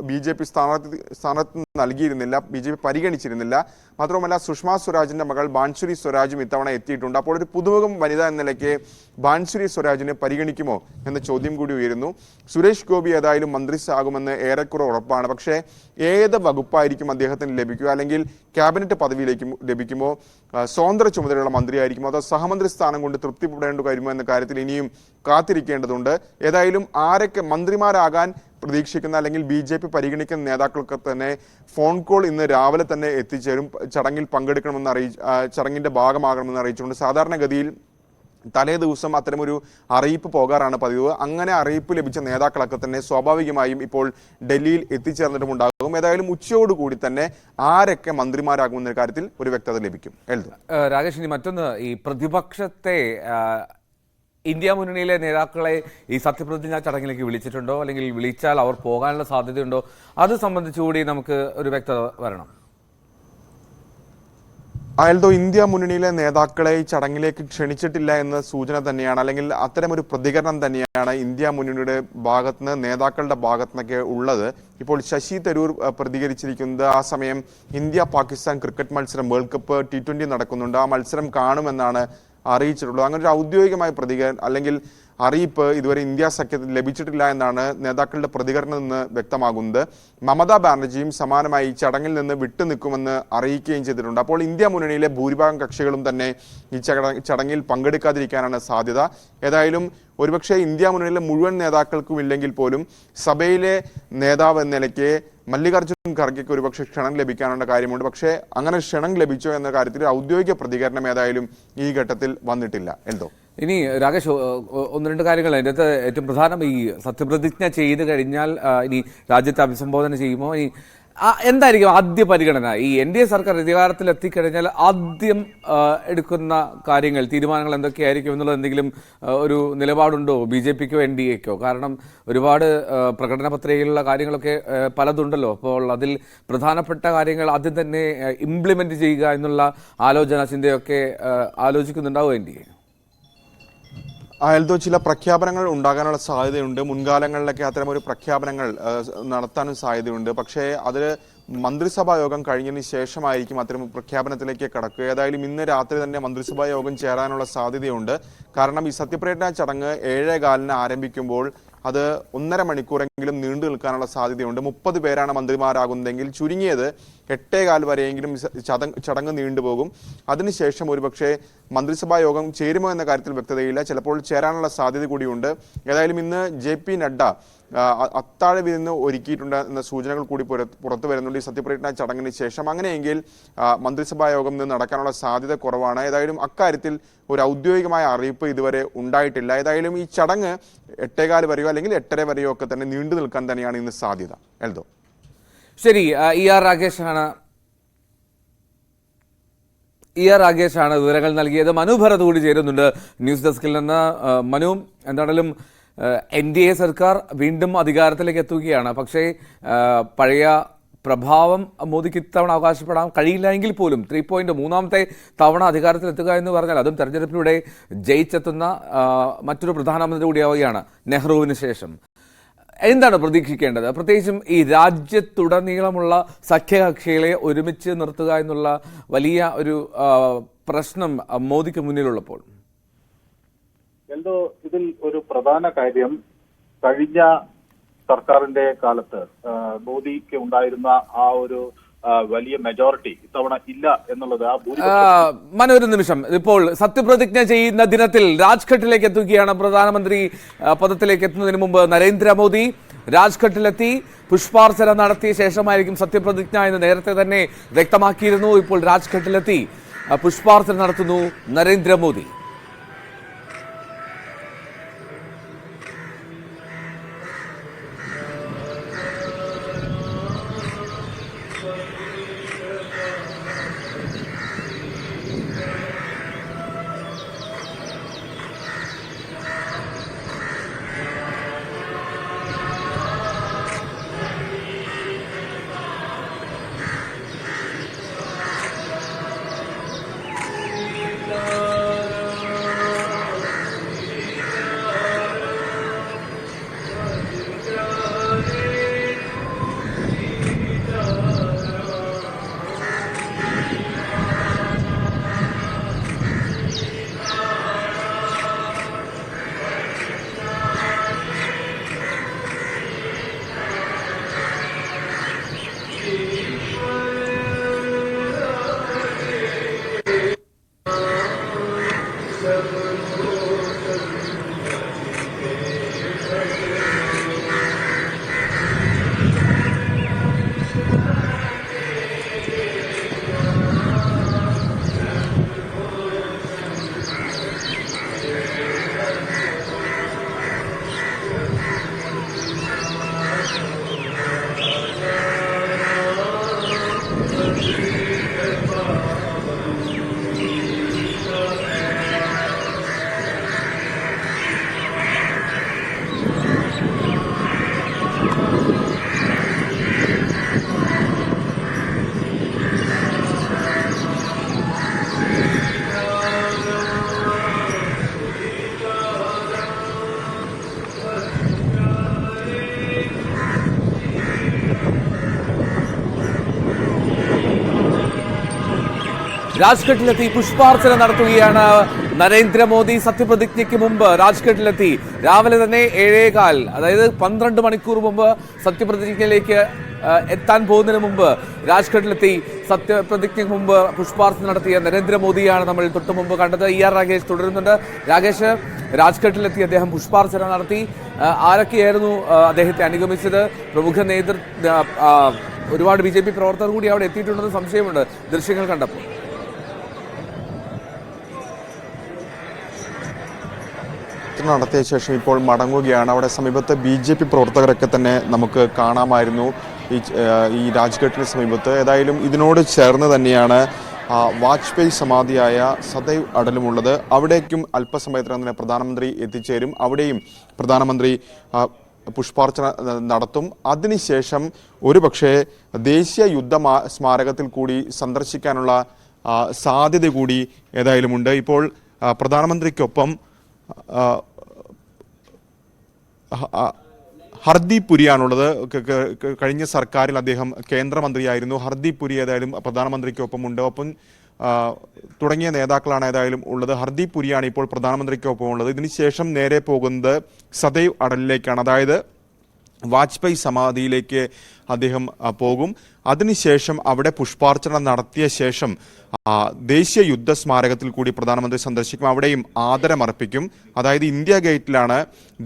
BJP സ്ഥാനാർത്ഥി നൽകിയിരുന്നില്ല, BJP പരിഗണിച്ചിരുന്നില്ല. മാത്രവുമല്ല സുഷമ സ്വരാജിന്റെ മകൾ ബാൻസുരി സ്വരാജും ഇത്തവണ എത്തിയിട്ടുണ്ട്. അപ്പോൾ ഒരു പുതുമുഖം വനിത എന്ന നിലയ്ക്ക് ബാൻസുരി സ്വരാജിനെ പരിഗണിക്കുമോ എന്ന ചോദ്യം കൂടി ഉയരുന്നു. സുരേഷ് ഗോപി ഏതായാലും മന്ത്രിയാകുമെന്ന് ഏറെക്കുറെ ഉറപ്പാണ്. പക്ഷേ ഏത് വകുപ്പായിരിക്കും അദ്ദേഹത്തിന് ലഭിക്കുക, അല്ലെങ്കിൽ ക്യാബിനറ്റ് പദവിയിലേക്ക് ലഭിക്കുമോ, സ്വതന്ത്ര ചുമതലയുള്ള മന്ത്രിയായിരിക്കുമോ, അതോ സഹമന്ത്രി സ്ഥാനം കൊണ്ട് തൃപ്തിപ്പെടേണ്ടി വരുമോ എന്ന കാര്യത്തിൽ ഇനിയും കാത്തിരിക്കേണ്ടതുണ്ട്. ഏതായാലും ആരൊക്കെ മന്ത്രിമാരാകാൻ പ്രതീക്ഷിക്കുന്ന അല്ലെങ്കിൽ BJP പരിഗണിക്കുന്ന നേതാക്കൾക്ക് തന്നെ ഫോൺ കോൾ ഇന്ന് രാവിലെ തന്നെ എത്തിച്ചേരും. ചടങ്ങിൽ പങ്കെടുക്കണമെന്ന് ചടങ്ങിന്റെ ഭാഗമാകണമെന്ന് അറിയിച്ചുകൊണ്ട് സാധാരണഗതിയിൽ തലേ ദിവസം അത്തരമൊരു അറിയിപ്പ് പോകാറാണ് പതിവ്. അങ്ങനെ അറിയിപ്പ് ലഭിച്ച നേതാക്കളൊക്കെ തന്നെ സ്വാഭാവികമായും ഇപ്പോൾ ഡൽഹിയിൽ എത്തിച്ചേർന്നിട്ടുമുണ്ടാകും. ഏതായാലും ഉച്ചയോടുകൂടി തന്നെ ആരൊക്കെ മന്ത്രിമാരാകുമെന്ന കാര്യത്തിൽ ഒരു വ്യക്തത ലഭിക്കും. രാകേഷ്, ഇനി മറ്റൊന്ന്, ഈ പ്രതിപക്ഷത്തെ ഇന്ത്യ മുന്നണിയിലെ നേതാക്കളെ ഈ സത്യപ്രതിജ്ഞ ചടങ്ങിലേക്ക് വിളിച്ചിട്ടുണ്ടോ, അല്ലെങ്കിൽ വിളിച്ചാൽ അവർ പോകാനുള്ള സാധ്യതയുണ്ടോ? അത് സംബന്ധിച്ചുകൂടി നമുക്ക് ഒരു വ്യക്തത വരണം. അയൽതോ ഇന്ത്യ മുന്നണിയിലെ നേതാക്കളെ ഈ ചടങ്ങിലേക്ക് ക്ഷണിച്ചിട്ടില്ല എന്ന സൂചന തന്നെയാണ്, അല്ലെങ്കിൽ അത്തരമൊരു പ്രതികരണം തന്നെയാണ് ഇന്ത്യ മുന്നണിയുടെ ഭാഗത്തുനിന്ന്, നേതാക്കളുടെ ഭാഗത്തുനിന്നൊക്കെ ഉള്ളത്. ഇപ്പോൾ ശശി തരൂർ പ്രതികരിച്ചിരിക്കുന്നത് ആ സമയം ഇന്ത്യ പാകിസ്ഥാൻ ക്രിക്കറ്റ് മത്സരം, വേൾഡ് കപ്പ് T20 നടക്കുന്നുണ്ട്, ആ മത്സരം കാണുമെന്നാണ് അറിയിച്ചിട്ടുള്ളത്. അങ്ങനെ ഒരു ഔദ്യോഗികമായ പ്രതികരണം അല്ലെങ്കിൽ അറിയിപ്പ് ഇതുവരെ ഇന്ത്യ സഖ്യത്തിൽ ലഭിച്ചിട്ടില്ല എന്നാണ് നേതാക്കളുടെ പ്രതികരണം നിന്ന് വ്യക്തമാകുന്നത്. മമതാ ബാനർജിയും സമാനമായി ചടങ്ങിൽ നിന്ന് വിട്ടുനിൽക്കുമെന്ന് അറിയിക്കുകയും ചെയ്തിട്ടുണ്ട്. അപ്പോൾ ഇന്ത്യ മുന്നണിയിലെ ഭൂരിഭാഗം കക്ഷികളും തന്നെ ഈ ചടങ്ങിൽ പങ്കെടുക്കാതിരിക്കാനാണ് സാധ്യത. ഏതായാലും ഒരുപക്ഷെ ഇന്ത്യ മുന്നണിയിലെ മുഴുവൻ നേതാക്കൾക്കും ഇല്ലെങ്കിൽ പോലും സഭയിലെ നേതാവ് എന്ന നിലയ്ക്ക് മല്ലികാർജ്ജുൻ ഖർഗെക്ക് ഒരുപക്ഷെ ക്ഷണം ലഭിക്കാനുള്ള കാര്യമുണ്ട്. പക്ഷേ അങ്ങനെ ക്ഷണം ലഭിച്ചോ എന്ന കാര്യത്തിൽ ഔദ്യോഗിക പ്രതികരണം ഏതായാലും ഈ ഘട്ടത്തിൽ വന്നിട്ടില്ല. എന്തോ ഇനി രാകേഷ്, 1-2 കാര്യങ്ങൾ അതിൻ്റെ അകത്ത് ഏറ്റവും പ്രധാനം, ഈ സത്യപ്രതിജ്ഞ ചെയ്ത് കഴിഞ്ഞാൽ ഇനി രാജ്യത്തെ അഭിസംബോധന ചെയ്യുമോ, ഇനി എന്തായിരിക്കും ആദ്യ പരിഗണന? ഈ NDA സർക്കാർ അധികാരത്തിൽ എത്തിക്കഴിഞ്ഞാൽ ആദ്യം എടുക്കുന്ന കാര്യങ്ങൾ, തീരുമാനങ്ങൾ എന്തൊക്കെയായിരിക്കും എന്നുള്ളത് എന്തെങ്കിലും ഒരു നിലപാടുണ്ടോ BJPക്കോ NDAക്കോ? കാരണം ഒരുപാട് പ്രകടന പത്രികയിലുള്ള കാര്യങ്ങളൊക്കെ പലതുണ്ടല്ലോ. അപ്പോൾ അതിൽ പ്രധാനപ്പെട്ട കാര്യങ്ങൾ ആദ്യം തന്നെ ഇംപ്ലിമെന്റ് ചെയ്യുക എന്നുള്ള ആലോചന, ചിന്തയൊക്കെ ആലോചിക്കുന്നുണ്ടാവും NDA? അയൽതോ ചില പ്രഖ്യാപനങ്ങൾ ഉണ്ടാകാനുള്ള സാധ്യതയുണ്ട്. മുൻകാലങ്ങളിലൊക്കെ അത്തരമൊരു പ്രഖ്യാപനങ്ങൾ നടത്താനും സാധ്യതയുണ്ട്. പക്ഷേ അത് മന്ത്രിസഭാ യോഗം കഴിഞ്ഞതിന് ശേഷമായിരിക്കും അത്തരം പ്രഖ്യാപനത്തിലേക്ക് കടക്കുക. ഏതായാലും ഇന്ന് രാത്രി തന്നെ മന്ത്രിസഭാ യോഗം ചേരാനുള്ള സാധ്യതയുണ്ട്. കാരണം ഈ സത്യപ്രതിജ്ഞാ ചടങ്ങ് 7:15 ആരംഭിക്കുമ്പോൾ അത് 1.5 മണിക്കൂറെങ്കിലും നീണ്ടു നിൽക്കാനുള്ള സാധ്യതയുണ്ട്. 30 പേരാണ് മന്ത്രിമാരാകുന്നതെങ്കിൽ ചുരുങ്ങിയത് 8:15 വരെയെങ്കിലും ചടങ്ങ് നീണ്ടുപോകും. അതിനുശേഷം ഒരുപക്ഷെ മന്ത്രിസഭാ യോഗം ചേരുമോ എന്ന കാര്യത്തിൽ വ്യക്തതയില്ല. ചിലപ്പോൾ ചേരാനുള്ള സാധ്യത കൂടിയുണ്ട്. ഏതായാലും ഇന്ന് JP നഡ്ഡ അത്താഴ വിരുന്ന് ഒരുക്കിയിട്ടുണ്ട് എന്ന സൂചനകൾ കൂടി പുറത്തു വരുന്നുണ്ട് ഈ സത്യപ്രതിജ്ഞാ ചടങ്ങിന് ശേഷം. അങ്ങനെയെങ്കിൽ മന്ത്രിസഭാ യോഗം നടക്കാനുള്ള സാധ്യത കുറവാണ്. ഏതായാലും അക്കാര്യത്തിൽ ഒരു ഔദ്യോഗികമായ അറിയിപ്പ് ഇതുവരെ ഉണ്ടായിട്ടില്ല. ഏതായാലും ഈ ചടങ്ങ് 8:15 വരെയോ അല്ലെങ്കിൽ 8:30 വരെയോ ഒക്കെ തന്നെ നീണ്ടു നിൽക്കാൻ തന്നെയാണ് ഇന്ന് സാധ്യത. എൽദോ ശരി, ER രാകേഷാണ് വിവരങ്ങൾ നൽകിയത്. മനു ഭരത് കൂടി ചേരുന്നുണ്ട് ന്യൂസ് ഡെസ്കിൽ നിന്ന്. മനു, എന്താണെങ്കിലും NDA സർക്കാർ വീണ്ടും അധികാരത്തിലേക്ക് എത്തുകയാണ്. പക്ഷേ പഴയ പ്രഭാവം മോദിക്ക് ഇത്തവണ അവകാശപ്പെടാൻ കഴിയില്ല എങ്കിൽ പോലും 3 മൂന്നാമത്തെ തവണ അധികാരത്തിലെത്തുക എന്ന് പറഞ്ഞാൽ അതും തെരഞ്ഞെടുപ്പിലൂടെ ജയിച്ചെത്തുന്ന മറ്റൊരു പ്രധാനമന്ത്രി കൂടിയാവുകയാണ് നെഹ്റുവിന് ശേഷം. എന്താണ് പ്രതീക്ഷിക്കേണ്ടത്? പ്രത്യേകിച്ചും ഈ രാജ്യത്തുടനീളമുള്ള സഖ്യകക്ഷികളെ ഒരുമിച്ച് നിർത്തുക എന്നുള്ള വലിയ ഒരു പ്രശ്നം മോദിക്ക് മുന്നിലുള്ളപ്പോൾ. എന്തോ ഇതിൽ ഒരു പ്രധാന കാര്യം കഴിഞ്ഞ സർക്കാരിന്റെ കാലത്ത് മോദിക്ക് ഉണ്ടായിരുന്ന ആ ഒരു വലിയ മെജോറിറ്റി ഇത്തവണ ഇല്ല എന്നുള്ളത് മനു ഒരു നിമിഷം. ഇപ്പോൾ സത്യപ്രതിജ്ഞ ചെയ്യുന്ന ദിനത്തിൽ രാജ്ഘട്ടിലേക്ക് എത്തുകയാണ്. പ്രധാനമന്ത്രി പദത്തിലേക്ക് എത്തുന്നതിന് മുമ്പ് നരേന്ദ്രമോദി രാജ്ഘട്ടിലെത്തി പുഷ്പാർച്ചന നടത്തിയ ശേഷമായിരിക്കും സത്യപ്രതിജ്ഞ എന്ന് നേരത്തെ തന്നെ വ്യക്തമാക്കിയിരുന്നു. ഇപ്പോൾ രാജ്ഘട്ടിലെത്തി പുഷ്പാർച്ചന നടത്തുന്നു നരേന്ദ്രമോദി. രാജ്ഘട്ടിലെത്തി പുഷ്പാർച്ചന നടത്തുകയാണ് നരേന്ദ്രമോദി. സത്യപ്രതിജ്ഞയ്ക്ക് മുമ്പ് രാജ്ഘട്ടിലെത്തി രാവിലെ തന്നെ 7:15, അതായത് 12 മണിക്കൂർ മുമ്പ് സത്യപ്രതിജ്ഞയിലേക്ക് എത്താൻ പോകുന്നതിന് മുമ്പ് രാജ്ഘട്ടിലെത്തി സത്യപ്രതിജ്ഞയ്ക്ക് മുമ്പ് പുഷ്പാർച്ചന നടത്തിയ നരേന്ദ്രമോദിയാണ് നമ്മൾ തൊട്ടു മുമ്പ് കണ്ടത്. ER രാഗേഷ് തുടരുന്നുണ്ട്. രാഗേഷ്, രാജ്ഘട്ടിലെത്തി അദ്ദേഹം പുഷ്പാർച്ചന നടത്തി. ആരൊക്കെയായിരുന്നു അദ്ദേഹത്തെ അനുഗമിച്ചത്? പ്രമുഖ ഒരുപാട് BJP പ്രവർത്തകർ കൂടി അവിടെ എത്തിയിട്ടുണ്ടെന്ന് സംശയമുണ്ട് ദൃശ്യങ്ങൾ കണ്ടപ്പോൾ. നടത്തിയ ശേഷം ഇപ്പോൾ മടങ്ങുകയാണ്. അവിടെ സമീപത്ത് BJP പ്രവർത്തകരൊക്കെ തന്നെ നമുക്ക് കാണാമായിരുന്നു ഈ രാജ്ഘട്ടിന് സമീപത്ത്. ഏതായാലും ഇതിനോട് ചേർന്ന് തന്നെയാണ് വാജ്പേയി സമാധിയായ സദൈവ് അടലുമുള്ളത്. അവിടേക്കും അല്പസമയത്തിനകം തന്നെ പ്രധാനമന്ത്രി എത്തിച്ചേരും. അവിടെയും പ്രധാനമന്ത്രി പുഷ്പാർച്ചന നടത്തും. അതിനുശേഷം ഒരുപക്ഷെ ദേശീയ യുദ്ധ സ്മാരകത്തിൽ കൂടി സന്ദർശിക്കാനുള്ള സാധ്യത കൂടി ഏതായാലും ഉണ്ട്. ഇപ്പോൾ പ്രധാനമന്ത്രിക്കൊപ്പം ഹർദീപ് പുരിയാണുള്ളത്. കഴിഞ്ഞ സർക്കാരിൽ അദ്ദേഹം കേന്ദ്രമന്ത്രിയായിരുന്നു. ഹർദീപ് പുരി ഏതായാലും പ്രധാനമന്ത്രിക്കൊപ്പം ഉണ്ട്. ഒപ്പം തുടങ്ങിയ നേതാക്കളാണ് ഏതായാലും ഉള്ളത്. ഹർദീപ് പുരിയാണ് ഇപ്പോൾ പ്രധാനമന്ത്രിക്കൊപ്പം ഉള്ളത്. ഇതിനുശേഷം നേരെ പോകുന്നത് സദൈവ് അടലിലേക്കാണ്. അതായത് വാജ്പേയി സമാധിയിലേക്ക് അദ്ദേഹം പോകും. അതിനുശേഷം അവിടെ പുഷ്പാർച്ചന നടത്തിയ ശേഷം ദേശീയ യുദ്ധ സ്മാരകത്തിൽ കൂടി പ്രധാനമന്ത്രി സന്ദർശിക്കും. അവിടെയും ആദരമർപ്പിക്കും. അതായത് ഇന്ത്യ ഗേറ്റിലാണ്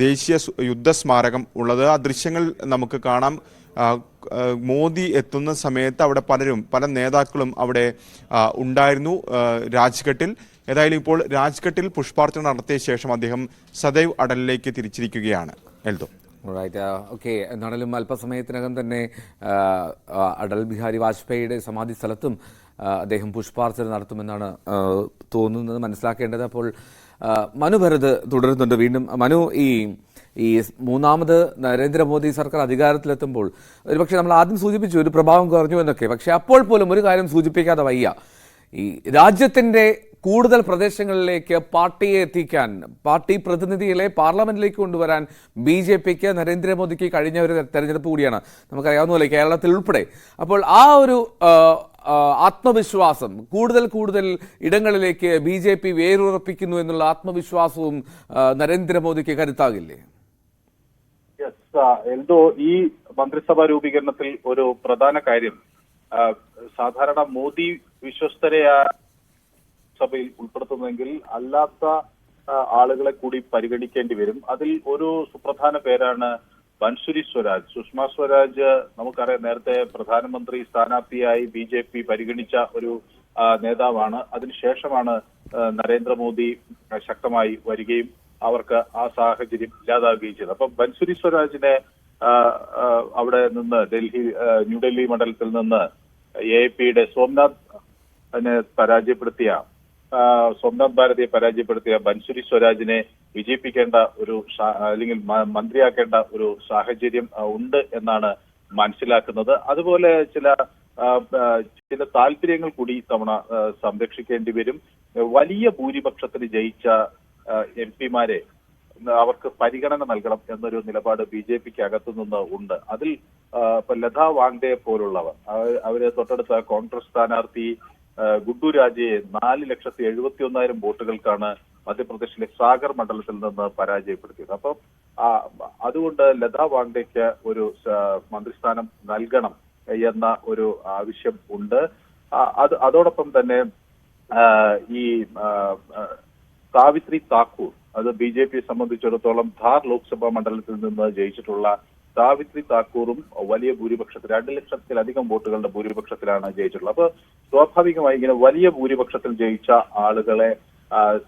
ദേശീയ യുദ്ധ സ്മാരകം ഉള്ളത്. ആ ദൃശ്യങ്ങൾ നമുക്ക് കാണാം. മോദി എത്തുന്ന സമയത്ത് അവിടെ പല നേതാക്കളും അവിടെ ഉണ്ടായിരുന്നു രാജ്ഘട്ടിൽ. ഏതായാലും ഇപ്പോൾ രാജ്ഘട്ടിൽ പുഷ്പാർച്ചന നടത്തിയ ശേഷം അദ്ദേഹം സദൈവ് അടലിലേക്ക് തിരിച്ചിരിക്കുകയാണ്. എൽദോ ഓക്കെ. എന്നാണെങ്കിലും അല്പസമയത്തിനകം തന്നെ അടൽ ബിഹാരി വാജ്പേയിയുടെ സമാധി സ്ഥലത്തും അദ്ദേഹം പുഷ്പാർച്ചന നടത്തുമെന്നാണ് തോന്നുന്നത്, മനസ്സിലാക്കേണ്ടത്. അപ്പോൾ മനു ഭരത് തുടരുന്നുണ്ട് വീണ്ടും. മനു, ഈ ഈ മൂന്നാമത് നരേന്ദ്രമോദി സർക്കാർ അധികാരത്തിലെത്തുമ്പോൾ ഒരുപക്ഷെ നമ്മൾ ആദ്യം സൂചിപ്പിച്ചു ഒരു പ്രഭാവം കുറഞ്ഞു എന്നൊക്കെ, പക്ഷെ അപ്പോൾ പോലും ഒരു കാര്യം സൂചിപ്പിക്കാതെ വയ്യ. ഈ രാജ്യത്തിൻ്റെ കൂടുതൽ പ്രദേശങ്ങളിലേക്ക് പാർട്ടിയെ എത്തിക്കാൻ, പാർട്ടി പ്രതിനിധികളെ പാർലമെന്റിലേക്ക് കൊണ്ടുവരാൻ BJPക്ക് നരേന്ദ്രമോദിക്ക് കഴിഞ്ഞ ഒരു തെരഞ്ഞെടുപ്പ് കൂടിയാണ്, നമുക്കറിയാവുന്ന പോലെ കേരളത്തിൽ ഉൾപ്പെടെ. അപ്പോൾ ആ ഒരു ആത്മവിശ്വാസം, കൂടുതൽ ഇടങ്ങളിലേക്ക് BJP വേരുറപ്പിക്കുന്നു എന്നുള്ള ആത്മവിശ്വാസവും നരേന്ദ്രമോദിക്ക് കരുത്താകില്ലേ? എന്തോ ഈ മന്ത്രിസഭാ രൂപീകരണത്തിൽ ഒരു പ്രധാന കാര്യം, സാധാരണ മോദി വിശ്വസ്തരെ സഭയിൽ ഉൾപ്പെടുത്തുന്നെങ്കിൽ അല്ലാത്ത ആളുകളെ കൂടി പരിഗണിക്കേണ്ടി വരും. അതിൽ ഒരു സുപ്രധാന പേരാണ് ബൻസുരി സ്വരാജ്. സുഷമ സ്വരാജ് നമുക്കറിയാം, നേരത്തെ പ്രധാനമന്ത്രി സ്ഥാനാർത്ഥിയായി BJP പരിഗണിച്ച ഒരു നേതാവാണ്. അതിനുശേഷമാണ് നരേന്ദ്രമോദി ശക്തമായി വരികയും അവർക്ക് ആ സാഹചര്യം ഇല്ലാതാവുകയും ചെയ്തത്. അപ്പൊ ബൻസുരി സ്വരാജിനെ അവിടെ നിന്ന് ന്യൂഡൽഹി മണ്ഡലത്തിൽ നിന്ന് AAPയുടെ സോംനാഥ് ഭാരതിയെ പരാജയപ്പെടുത്തിയ ബൻസുരി സ്വരാജിനെ വിജയിപ്പിക്കേണ്ട ഒരു അല്ലെങ്കിൽ മന്ത്രിയാക്കേണ്ട ഒരു സാഹചര്യം ഉണ്ട് എന്നാണ് മനസ്സിലാക്കുന്നത്. അതുപോലെ ചില താല്പര്യങ്ങൾ കൂടി ഇത്തവണ സംരക്ഷിക്കേണ്ടി വരും. വലിയ ഭൂരിപക്ഷത്തിന് ജയിച്ച MP-മാരെ അവർക്ക് പരിഗണന നൽകണം എന്നൊരു നിലപാട് BJPക്ക് അകത്തുനിന്ന് ഉണ്ട്. അതിൽ ഇപ്പൊ ലതാ വാങ്ഡെ പോലുള്ളവർ, അവര് തൊട്ടടുത്ത കോൺഗ്രസ് സ്ഥാനാർത്ഥി ഗുഡ്ഡു രാജയെ 4,71,000 വോട്ടുകൾക്കാണ് മധ്യപ്രദേശിലെ സാഗർ മണ്ഡലത്തിൽ നിന്ന് പരാജയപ്പെടുത്തിയത്. അപ്പം അതുകൊണ്ട് ലതാ വാങ്ഡെക്ക് ഒരു മന്ത്രിസ്ഥാനം നൽകണം എന്ന ഒരു ആവശ്യം ഉണ്ട്. അതോടൊപ്പം തന്നെ ഈ സാവിത്രി താക്കൂർ, അത് BJPയെ സംബന്ധിച്ചിടത്തോളം ധാർ ലോക്സഭാ മണ്ഡലത്തിൽ നിന്ന് ജയിച്ചിട്ടുള്ള സാവിത്രി താക്കൂറും വലിയ ഭൂരിപക്ഷത്തിൽ 2 ലക്ഷത്തിലധികം വോട്ടുകളുടെ ഭൂരിപക്ഷത്തിലാണ് ജയിച്ചിട്ടുള്ളത്. അപ്പൊ സ്വാഭാവികമായി ഇങ്ങനെ വലിയ ഭൂരിപക്ഷത്തിൽ ജയിച്ച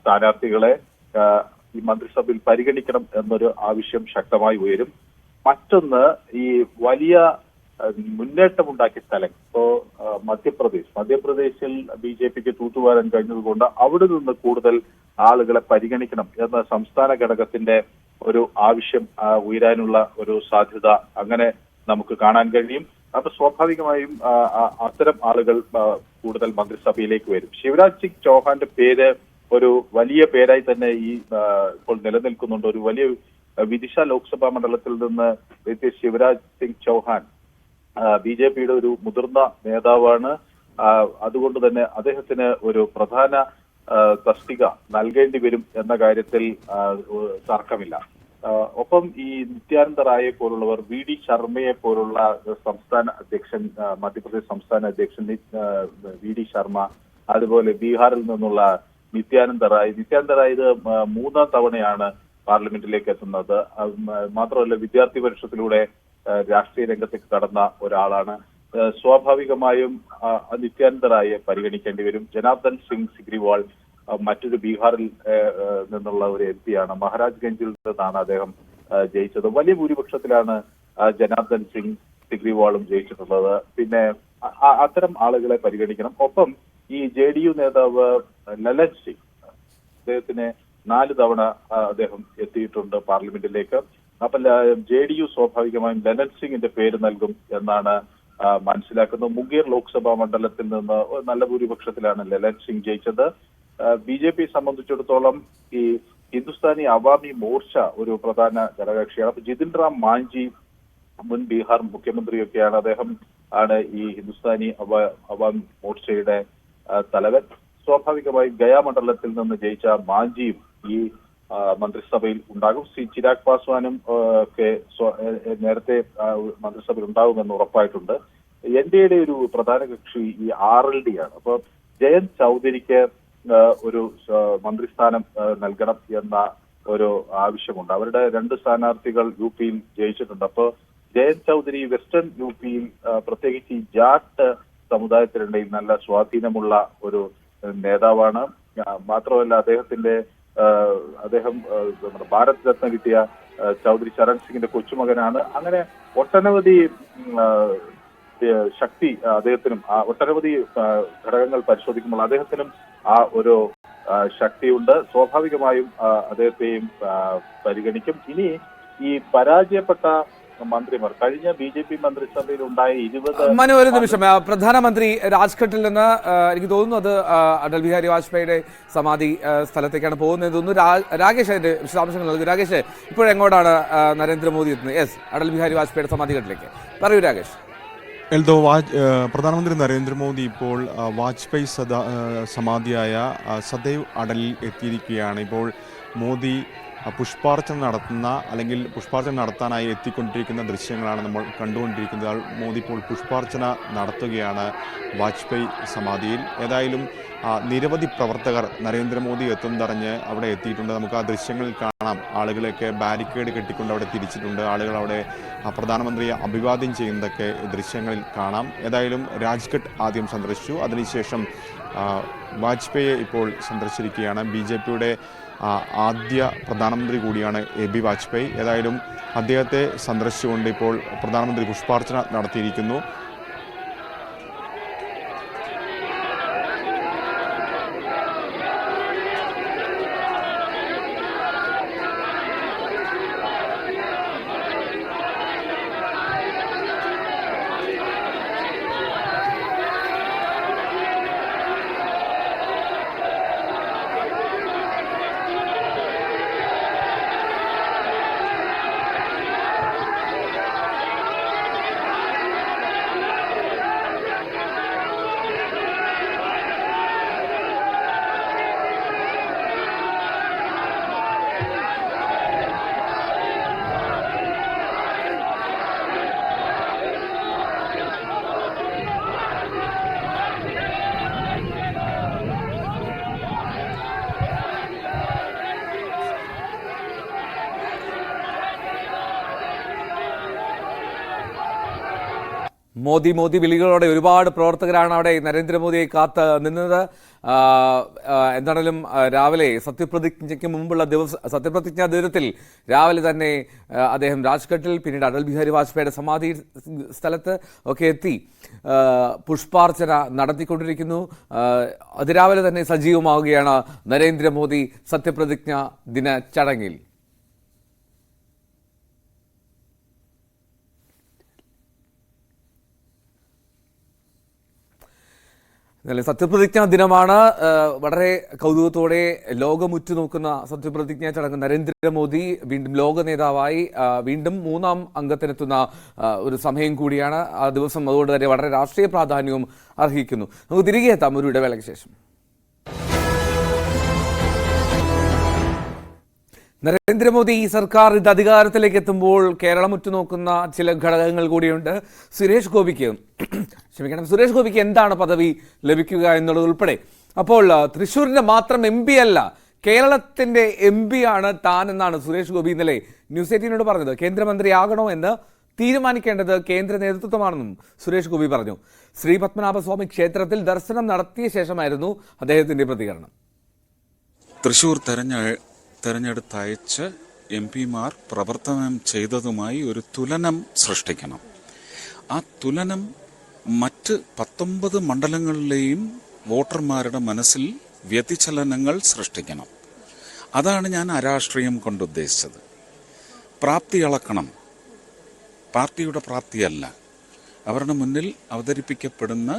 സ്ഥാനാർത്ഥികളെ ഈ മന്ത്രിസഭയിൽ പരിഗണിക്കണം എന്നൊരു ആവശ്യം ശക്തമായി ഉയരും. മറ്റൊന്ന്, ഈ വലിയ മുന്നേറ്റമുണ്ടാക്കിയ സ്ഥലം, ഇപ്പോ മധ്യപ്രദേശിൽ BJPക്ക് തൂത്തുവാരാൻ കഴിഞ്ഞതുകൊണ്ട് അവിടെ നിന്ന് കൂടുതൽ ആളുകളെ പരിഗണിക്കണം എന്ന സംസ്ഥാന ഘടകത്തിന്റെ ഒരു ആവശ്യം ഉയരാനുള്ള ഒരു സാധ്യത അങ്ങനെ നമുക്ക് കാണാൻ കഴിയും. അപ്പൊ സ്വാഭാവികമായും അത്തരം ആളുകൾ കൂടുതൽ മന്ത്രിസഭയിലേക്ക് വരും. ശിവരാജ് സിംഗ് ചൗഹാന്റെ പേര് ഒരു വലിയ പേരായി തന്നെ ഇപ്പോൾ നിലനിൽക്കുന്നുണ്ട്. ഒരു വലിയ വിദിശ ലോക്സഭാ മണ്ഡലത്തിൽ നിന്ന് എത്തിയ ശിവരാജ് സിംഗ് ചൗഹാൻ BJPയുടെ ഒരു മുതിർന്ന നേതാവാണ്. അതുകൊണ്ട് തന്നെ അദ്ദേഹത്തിന് ഒരു പ്രധാന തസ്തിക നൽകേണ്ടി വരും എന്ന കാര്യത്തിൽ തർക്കമില്ല. ഒപ്പം ഈ നിത്യാനന്ദ റായെ പോലുള്ളവർ, VD ശർമ്മയെ പോലുള്ള സംസ്ഥാന അധ്യക്ഷൻ, മധ്യപ്രദേശ് സംസ്ഥാന അധ്യക്ഷൻ VD ശർമ്മ, അതുപോലെ ബീഹാറിൽ നിന്നുള്ള നിത്യാനന്ദ റായ് ഇത് 3ാം തവണയാണ് പാർലമെന്റിലേക്ക് എത്തുന്നത്. മാത്രമല്ല വിദ്യാർത്ഥി പരിഷത്തിലൂടെ രാഷ്ട്രീയ രംഗത്തേക്ക് കടന്ന ഒരാളാണ്. സ്വാഭാവികമായും നിത്യാനന്ദ റായെ പരിഗണിക്കേണ്ടി വരും. ജനാർദ്ദൻ സിംഗ് സിഗ്രിവാൾ മറ്റൊരു ബീഹാറിൽ നിന്നുള്ള ഒരു MP-യാണ്. മഹാരാജ്ഗഞ്ചിൽ നിന്നാണ് അദ്ദേഹം ജയിച്ചത്. വലിയ ഭൂരിപക്ഷത്തിലാണ് ജനാർദ്ദൻ സിംഗ് സിഗ്രിവാളും ജയിച്ചിട്ടുള്ളത്. പിന്നെ അത്തരം ആളുകളെ പരിഗണിക്കണം. ഒപ്പം ഈ JDU നേതാവ് ലലൻ സിംഗ്, അദ്ദേഹത്തിന് 4 തവണ അദ്ദേഹം എത്തിയിട്ടുണ്ട് പാർലമെന്റിലേക്ക്. അപ്പൊ JDU സ്വാഭാവികമായും ലലൻ സിംഗിന്റെ പേര് നൽകും എന്നാണ് മനസ്സിലാക്കുന്നത്. മുംഗേർ ലോക്സഭാ മണ്ഡലത്തിൽ നിന്ന് നല്ല ഭൂരിപക്ഷത്തിലാണ് ലലൻ സിംഗ് ജയിച്ചത്. BJPയെ സംബന്ധിച്ചിടത്തോളം ഈ ഹിന്ദുസ്ഥാനി അവാമി മോർച്ച ഒരു പ്രധാന ഘടകകക്ഷിയാണ്. അപ്പൊ ജിതിൻ റാം മാഞ്ചി മുൻ ബീഹാർ മുഖ്യമന്ത്രിയൊക്കെയാണ്. അദ്ദേഹം ആണ് ഈ ഹിന്ദുസ്ഥാനി അവാമി മോർച്ചയുടെ തലവൻ. സ്വാഭാവികമായും ഗയ മണ്ഡലത്തിൽ നിന്ന് ജയിച്ച മാഞ്ചിയും ഈ മന്ത്രിസഭയിൽ ഉണ്ടാകും. ചിരാഗ് പാസ്വാനും ഒക്കെ നേരത്തെ മന്ത്രിസഭയിൽ ഉണ്ടാകുമെന്ന് ഉറപ്പായിട്ടുണ്ട്. NDAയുടെ ഒരു പ്രധാന കക്ഷി ഈ RLD ആണ്. അപ്പൊ ജയന്ത് ചൗധരിക്ക് ഒരു മന്ത്രിസ്ഥാനം നൽകണം എന്ന ഒരു ആവശ്യമുണ്ട്. അവരുടെ 2 സ്ഥാനാർത്ഥികൾ UP-യിൽ ജയിച്ചിട്ടുണ്ട്. അപ്പോ ജയന്ത് ചൗധരി വെസ്റ്റേൺ UP-യിൽ പ്രത്യേകിച്ച് ഈ ജാട്ട് സമുദായത്തിനിടയിൽ നല്ല സ്വാധീനമുള്ള ഒരു നേതാവാണ്. മാത്രമല്ല അദ്ദേഹം നമ്മുടെ ഭാരത് രത്ന കിട്ടിയ ചൗധരി ചരൺ സിംഗിന്റെ കൊച്ചുമകനാണ്. അങ്ങനെ ഒട്ടനവധി ശക്തി അദ്ദേഹത്തിനും, ഒട്ടനവധി ഘടകങ്ങൾ പരിശോധിക്കുമ്പോൾ അദ്ദേഹത്തിനും ആ ഒരു ശക്തിയുണ്ട്. സ്വാഭാവികമായും അദ്ദേഹത്തെയും പരിഗണിക്കും. ഇനി ഈ പരാജയപ്പെട്ട മന്ത്രിമാർ കഴിഞ്ഞ BJP മന്ത്രിസഭയിൽ ഉണ്ടായ 20 മനു, ഒരു നിമിഷം. പ്രധാനമന്ത്രി രാജ്ഘട്ടിൽ നിന്ന് എനിക്ക് തോന്നുന്നു അത് അടൽ ബിഹാരി വാജ്പേയിയുടെ സമാധി സ്ഥലത്തേക്കാണ് പോകുന്നത് തോന്നുന്നു. രാകേഷ് അതിന്റെ വിശദാംശങ്ങൾ നൽകും. രാകേഷ്, ഇപ്പോഴെങ്ങോട്ടാണ് നരേന്ദ്രമോദി എത്തുന്നത്? യെസ്, അടൽ ബിഹാരി വാജ്പേയിയുടെ സമാധിഘട്ടിലേക്ക് പറയൂ രാകേഷ്. എൽദോ, പ്രധാനമന്ത്രി നരേന്ദ്രമോദി ഇപ്പോൾ വാജ്പേയി സമാധിയായ സദൈവ് അടലിൽ എത്തിയിരിക്കുകയാണ്. ഇപ്പോൾ മോദി പുഷ്പാർച്ചന നടത്താനായി എത്തിക്കൊണ്ടിരിക്കുന്ന ദൃശ്യങ്ങളാണ് നമ്മൾ കണ്ടുകൊണ്ടിരിക്കുന്നത്. മോദി ഇപ്പോൾ പുഷ്പാർച്ചന നടത്തുകയാണ് വാജ്പേയി സമാധിയിൽ. ഏതായാലും നിരവധി പ്രവർത്തകർ നരേന്ദ്രമോദി എത്തുന്നതറിഞ്ഞ് അവിടെ എത്തിയിട്ടുണ്ട്. നമുക്ക് ആ ദൃശ്യങ്ങളിൽ കാണാം. ആളുകളൊക്കെ ബാരിക്കേഡ് കെട്ടിക്കൊണ്ട് അവിടെ തിരിച്ചിട്ടുണ്ട്. ആളുകൾ അവിടെ പ്രധാനമന്ത്രിയെ അഭിവാദ്യം ചെയ്യുന്നതൊക്കെ ദൃശ്യങ്ങളിൽ കാണാം. ഏതായാലും രാജ്ഘട്ട് ആദ്യം സന്ദർശിച്ചു. അതിനുശേഷം വാജ്പേയിയെ ഇപ്പോൾ സന്ദർശിച്ചിരിക്കുകയാണ്. BJPയുടെ ആദ്യ പ്രധാനമന്ത്രി കൂടിയാണ് AB വാജ്പേയി. ഏതായാലും അദ്ദേഹത്തെ സന്ദർശിച്ചുകൊണ്ട് ഇപ്പോൾ പ്രധാനമന്ത്രി പുഷ്പാർച്ചന നടത്തിയിരിക്കുന്നു. മോദി മോദി വിളികളോടെ ഒരുപാട് പ്രവർത്തകരാണ് അവിടെ നരേന്ദ്രമോദിയെ കാത്ത് നിന്നത്. എന്താണെങ്കിലും രാവിലെ സത്യപ്രതിജ്ഞയ്ക്ക് മുമ്പുള്ള സത്യപ്രതിജ്ഞാ ദിനത്തിൽ രാവിലെ തന്നെ അദ്ദേഹം രാജ്ഘട്ടിൽ, പിന്നീട് അടൽ ബിഹാരി വാജ്പേയിയുടെ സമാധി സ്ഥലത്ത് ഒക്കെ എത്തി പുഷ്പാർച്ചന നടത്തിക്കൊണ്ടിരിക്കുന്നു. അതിരാവിലെ തന്നെ സജീവമാവുകയാണ് നരേന്ദ്രമോദി സത്യപ്രതിജ്ഞാ ദിന ചടങ്ങിൽ. സത്യപ്രതിജ്ഞാ ദിനമാണ്. വളരെ കൗതുകത്തോടെ ലോകം ഉറ്റുനോക്കുന്ന സത്യപ്രതിജ്ഞാ ചടങ്ങ്. നരേന്ദ്രമോദി വീണ്ടും ലോക നേതാവായി വീണ്ടും 3ാം അംഗത്തിനെത്തുന്ന ഒരു സമയം കൂടിയാണ് ആ ദിവസം. അതുകൊണ്ട് തന്നെ വളരെ രാഷ്ട്രീയ പ്രാധാന്യവും അർഹിക്കുന്നു. നമുക്ക് തിരികെ എത്താം ഒരു ഇടവേളയ്ക്ക് ശേഷം. നരേന്ദ്രമോദി ഈ സർക്കാർ ഇത് അധികാരത്തിലേക്ക് എത്തുമ്പോൾ കേരളം ഉറ്റുനോക്കുന്ന ചില ഘടകങ്ങൾ കൂടിയുണ്ട്. സുരേഷ് ഗോപിക്ക് എന്താണ് പദവി ലഭിക്കുക എന്നുള്ളത് ഉൾപ്പെടെ. അപ്പോൾ തൃശ്ശൂരിന്റെ മാത്രം MP അല്ല, കേരളത്തിന്റെ MP ആണ് താൻ എന്നാണ് സുരേഷ് ഗോപി ഇന്നലെ ന്യൂസ് 18നോട് പറഞ്ഞത്. കേന്ദ്രമന്ത്രിയാകണോ എന്ന് തീരുമാനിക്കേണ്ടത് കേന്ദ്ര നേതൃത്വമാണെന്നും സുരേഷ് ഗോപി പറഞ്ഞു. ശ്രീ പത്മനാഭസ്വാമി ക്ഷേത്രത്തിൽ ദർശനം നടത്തിയ ശേഷമായിരുന്നു അദ്ദേഹത്തിന്റെ പ്രതികരണം. തൃശ്ശൂർ തെരഞ്ഞെടുത്തയച്ച് MP-മാർ പ്രവർത്തനം ചെയ്തതുമായി ഒരു തുലനം സൃഷ്ടിക്കണം. ആ തുലനം മറ്റ് 19 മണ്ഡലങ്ങളിലെയും വോട്ടർമാരുടെ മനസ്സിൽ വ്യതിചലനങ്ങൾ സൃഷ്ടിക്കണം. അതാണ് ഞാൻ അരാഷ്ട്രീയം കൊണ്ടുദ്ദേശിച്ചത്. പ്രാപ്തി അളക്കണം, പാർട്ടിയുടെ പ്രാപ്തിയല്ല. അവരുടെ മുന്നിൽ അവതരിപ്പിക്കപ്പെടുന്ന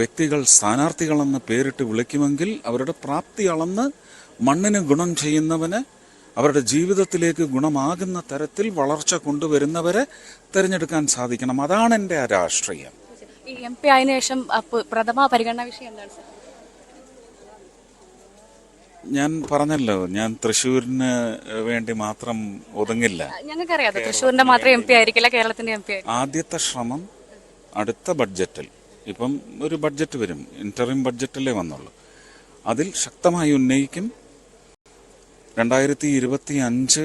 വ്യക്തികൾ സ്ഥാനാർത്ഥികളെന്ന് പേരിട്ട് വിളിക്കുമെങ്കിൽ അവരുടെ പ്രാപ്തി അളന്ന് മണ്ണിന് ഗുണം ചെയ്യുന്നവന്, അവരുടെ ജീവിതത്തിലേക്ക് ഗുണമാകുന്ന തരത്തിൽ വളർച്ച കൊണ്ടുവരുന്നവരെ തിരഞ്ഞെടുക്കാൻ സാധിക്കണം. അതാണ് എൻ്റെ രാഷ്ട്രീയം. ഈ MP ആയതിനു ശേഷം പ്രഥമ പരിഗണന വിഷയം എന്താണ് സർ? ഞാൻ പറഞ്ഞല്ലോ, ഞാൻ തൃശ്ശൂരിന് വേണ്ടി മാത്രം ഒതുങ്ങില്ല. ഞങ്ങൾക്കറിയാം തൃശ്ശൂരിന്റെ മാത്രം MP ആയിരിക്കില്ല, കേരളത്തിന്റെ MP ആയിരിക്കും. ആദ്യത്തെ ശ്രമം അടുത്ത ബഡ്ജറ്റിൽ, ഇപ്പം ഒരു ബഡ്ജറ്റ് വരും, ഇന്ററിം ബഡ്ജറ്റിലേ വന്നുള്ളൂ, അതിൽ ശക്തമായി ഉന്നയിക്കും. 2025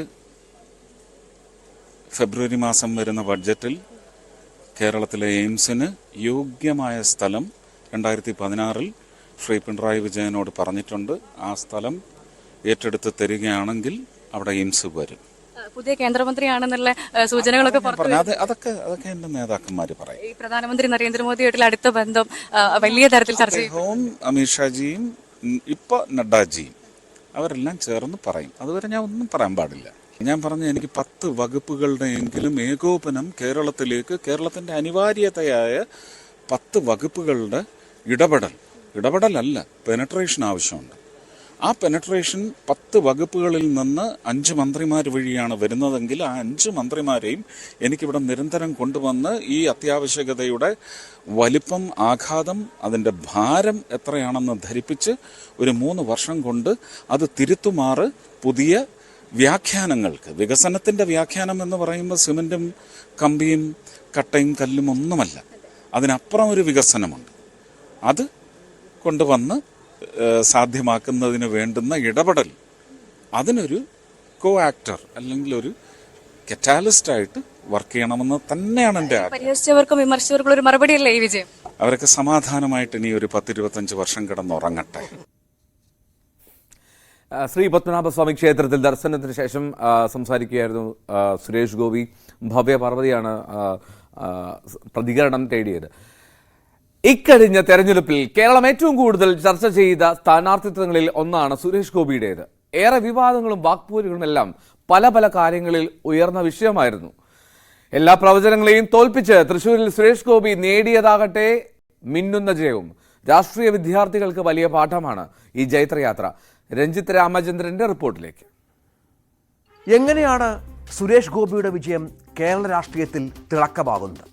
ഫെബ്രുവരി മാസം വരുന്ന ബഡ്ജറ്റിൽ കേരളത്തിലെ എയിംസിന് യോഗ്യമായ സ്ഥലം 2016 ശ്രീ പിണറായി വിജയനോട് പറഞ്ഞിട്ടുണ്ട്. ആ സ്ഥലം ഏറ്റെടുത്ത് തരികയാണെങ്കിൽ അവിടെ എയിംസ് വരും. പുതിയ കേന്ദ്രമന്ത്രിയാണെന്നുള്ള സൂചനകളൊക്കെ അതൊക്കെ എന്റെ നേതാക്കന്മാര് പറയും. ഈ പ്രധാനമന്ത്രി നരേന്ദ്രമോദിയായിട്ടുള്ള അടുത്ത ബന്ധം വലിയ തരത്തിൽ ചർച്ച ചെയ്യും. അമിത്ഷാജിയും ഇപ്പൊ നഡ്ഡാജിയും അവരെല്ലാം ചേർന്ന് പറയും. അതുവരെ ഞാൻ ഒന്നും പറയാൻ പാടില്ല. ഞാൻ പറഞ്ഞ എനിക്ക് 10 വകുപ്പുകളുടെയെങ്കിലും ഏകോപനം കേരളത്തിന്റെ അനിവാര്യതയായ 10 വകുപ്പുകളുടെ ഇടപെടലല്ല, പെനട്രേഷൻ ആവശ്യമുണ്ട്. ആ പെനട്രേഷൻ 10 വകുപ്പുകളിൽ നിന്ന് 5 മന്ത്രിമാർ വഴിയാണ് വരുന്നതെങ്കിൽ ആ 5 മന്ത്രിമാരെയും എനിക്കിവിടെ നിരന്തരം കൊണ്ടുവന്ന് ഈ അത്യാവശ്യകതയുടെ വലിപ്പം, ആഘാതം, അതിൻ്റെ ഭാരം എത്രയാണെന്ന് ധരിപ്പിച്ച് ഒരു 3 വർഷം കൊണ്ട് അത് തിരുത്തുമാറ് പുതിയ വ്യാഖ്യാനങ്ങൾക്ക്, വികസനത്തിൻ്റെ വ്യാഖ്യാനം എന്ന് പറയുമ്പോൾ സിമൻറ്റും കമ്പിയും കട്ടയും കല്ലും ഒന്നുമല്ല, അതിനപ്പുറം ഒരു വികസനമുണ്ട്. അത് കൊണ്ടുവന്ന് സാധ്യമാക്കുന്നതിന് വേണ്ടുന്ന ഇടപെടൽ, അതിനൊരു കോ ആക്ടർ അല്ലെങ്കിൽ ഒരു കറ്റാലിസ്റ്റായിട്ട് വർക്ക് ചെയ്യണമെന്ന് തന്നെയാണ് എൻ്റെ ആഗ്രഹം. പരിഹസിച്ചവർക്കും വിമർശിച്ചവർക്കും ഒരു മറുപടിയല്ലേ ഈ വിജയം? അവരൊക്കെ സമാധാനമായിട്ട് ഇനി ഒരു 10-25 വർഷം കിടന്നുറങ്ങട്ടെ. ശ്രീ പത്മനാഭസ്വാമി ക്ഷേത്രത്തിൽ ദർശനത്തിന് ശേഷം സംസാരിക്കുകയായിരുന്നു സുരേഷ് ഗോപി. ഭവ്യ പാർവതിയാണ് പ്രതികരണം തേടിയത്. ഇക്കഴിഞ്ഞ തെരഞ്ഞെടുപ്പിൽ കേരളം ഏറ്റവും കൂടുതൽ ചർച്ച ചെയ്ത സ്ഥാനാർത്ഥിത്വങ്ങളിൽ ഒന്നാണ് സുരേഷ് ഗോപിയുടേത്. ഏറെ വിവാദങ്ങളും വാക്പോരുകളും എല്ലാം പല കാര്യങ്ങളിൽ ഉയർന്ന വിഷയമായിരുന്നു. എല്ലാ പ്രവചനങ്ങളെയും തോൽപ്പിച്ച് തൃശൂരിൽ സുരേഷ് ഗോപി നേടിയതാകട്ടെ മിന്നുന്ന ജയവും. രാഷ്ട്രീയ വിദ്യാർത്ഥികൾക്ക് വലിയ പാഠമാണ് ഈ ജൈത്രയാത്ര. രഞ്ജിത്ത് രാമചന്ദ്രന്റെ റിപ്പോർട്ടിലേക്ക്. എങ്ങനെയാണ് സുരേഷ് ഗോപിയുടെ വിജയം കേരള രാഷ്ട്രീയത്തിൽ തിളക്കമാകുന്നത്?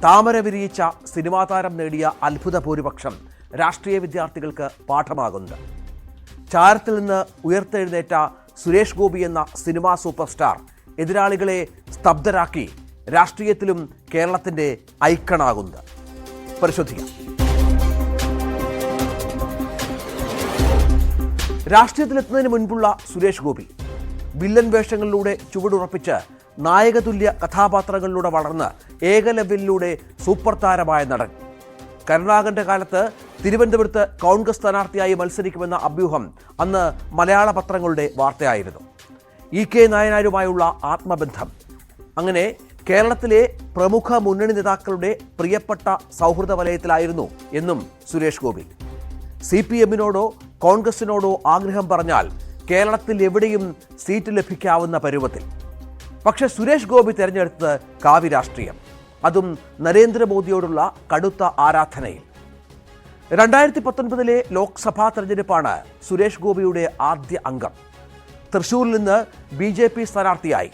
താമര വിരിയിച്ച സിനിമാ താരം നേടിയ അത്ഭുത ഭൂരിപക്ഷം രാഷ്ട്രീയ വിദ്യാർത്ഥികൾക്ക് പാഠമാകുന്നത്. ചാരത്തിൽ നിന്ന് ഉയർത്തെഴുന്നേറ്റ സുരേഷ് ഗോപി എന്ന സിനിമാ സൂപ്പർ സ്റ്റാർ എതിരാളികളെ സ്തബ്ധരാക്കി രാഷ്ട്രീയത്തിലും കേരളത്തിൻ്റെ ഐക്കണാകുന്നത്. പരിശോധിക്കാം. രാഷ്ട്രീയത്തിലെത്തുന്നതിന് മുൻപുള്ള സുരേഷ് ഗോപി വില്ലൻ വേഷങ്ങളിലൂടെ ചുവടുറപ്പിച്ച് നായകതുല്യ കഥാപാത്രങ്ങളിലൂടെ വളർന്ന് ഏകലവ്യനിലൂടെ സൂപ്പർ താരമായ നടൻ. കരുണാകരന്റെ കാലത്ത് തിരുവനന്തപുരത്ത് കോൺഗ്രസ് സ്ഥാനാർത്ഥിയായി മത്സരിക്കുമെന്ന അഭ്യൂഹം അന്ന് മലയാള പത്രങ്ങളുടെ വാർത്തയായിരുന്നു. EK നായനാരുമായുള്ള ആത്മബന്ധം, അങ്ങനെ കേരളത്തിലെ പ്രമുഖ മുന്നണി നേതാക്കളുടെ പ്രിയപ്പെട്ട സൗഹൃദ വലയത്തിലായിരുന്നു എന്നും സുരേഷ് ഗോപി. CPM-നോടോ കോൺഗ്രസിനോടോ ആഗ്രഹം പറഞ്ഞാൽ കേരളത്തിൽ എവിടെയും സീറ്റ് ലഭിക്കാവുന്ന പരുവത്തിൽ. പക്ഷെ സുരേഷ് ഗോപി തെരഞ്ഞെടുത്തത് കാവ്യ രാഷ്ട്രീയം, അതും നരേന്ദ്രമോദിയോടുള്ള കടുത്ത ആരാധനയിൽ. 2019 ലോക്സഭാ തെരഞ്ഞെടുപ്പാണ് സുരേഷ് ഗോപിയുടെ ആദ്യ അംഗം. തൃശൂരിൽ നിന്ന് BJP സ്ഥാനാർത്ഥിയായി.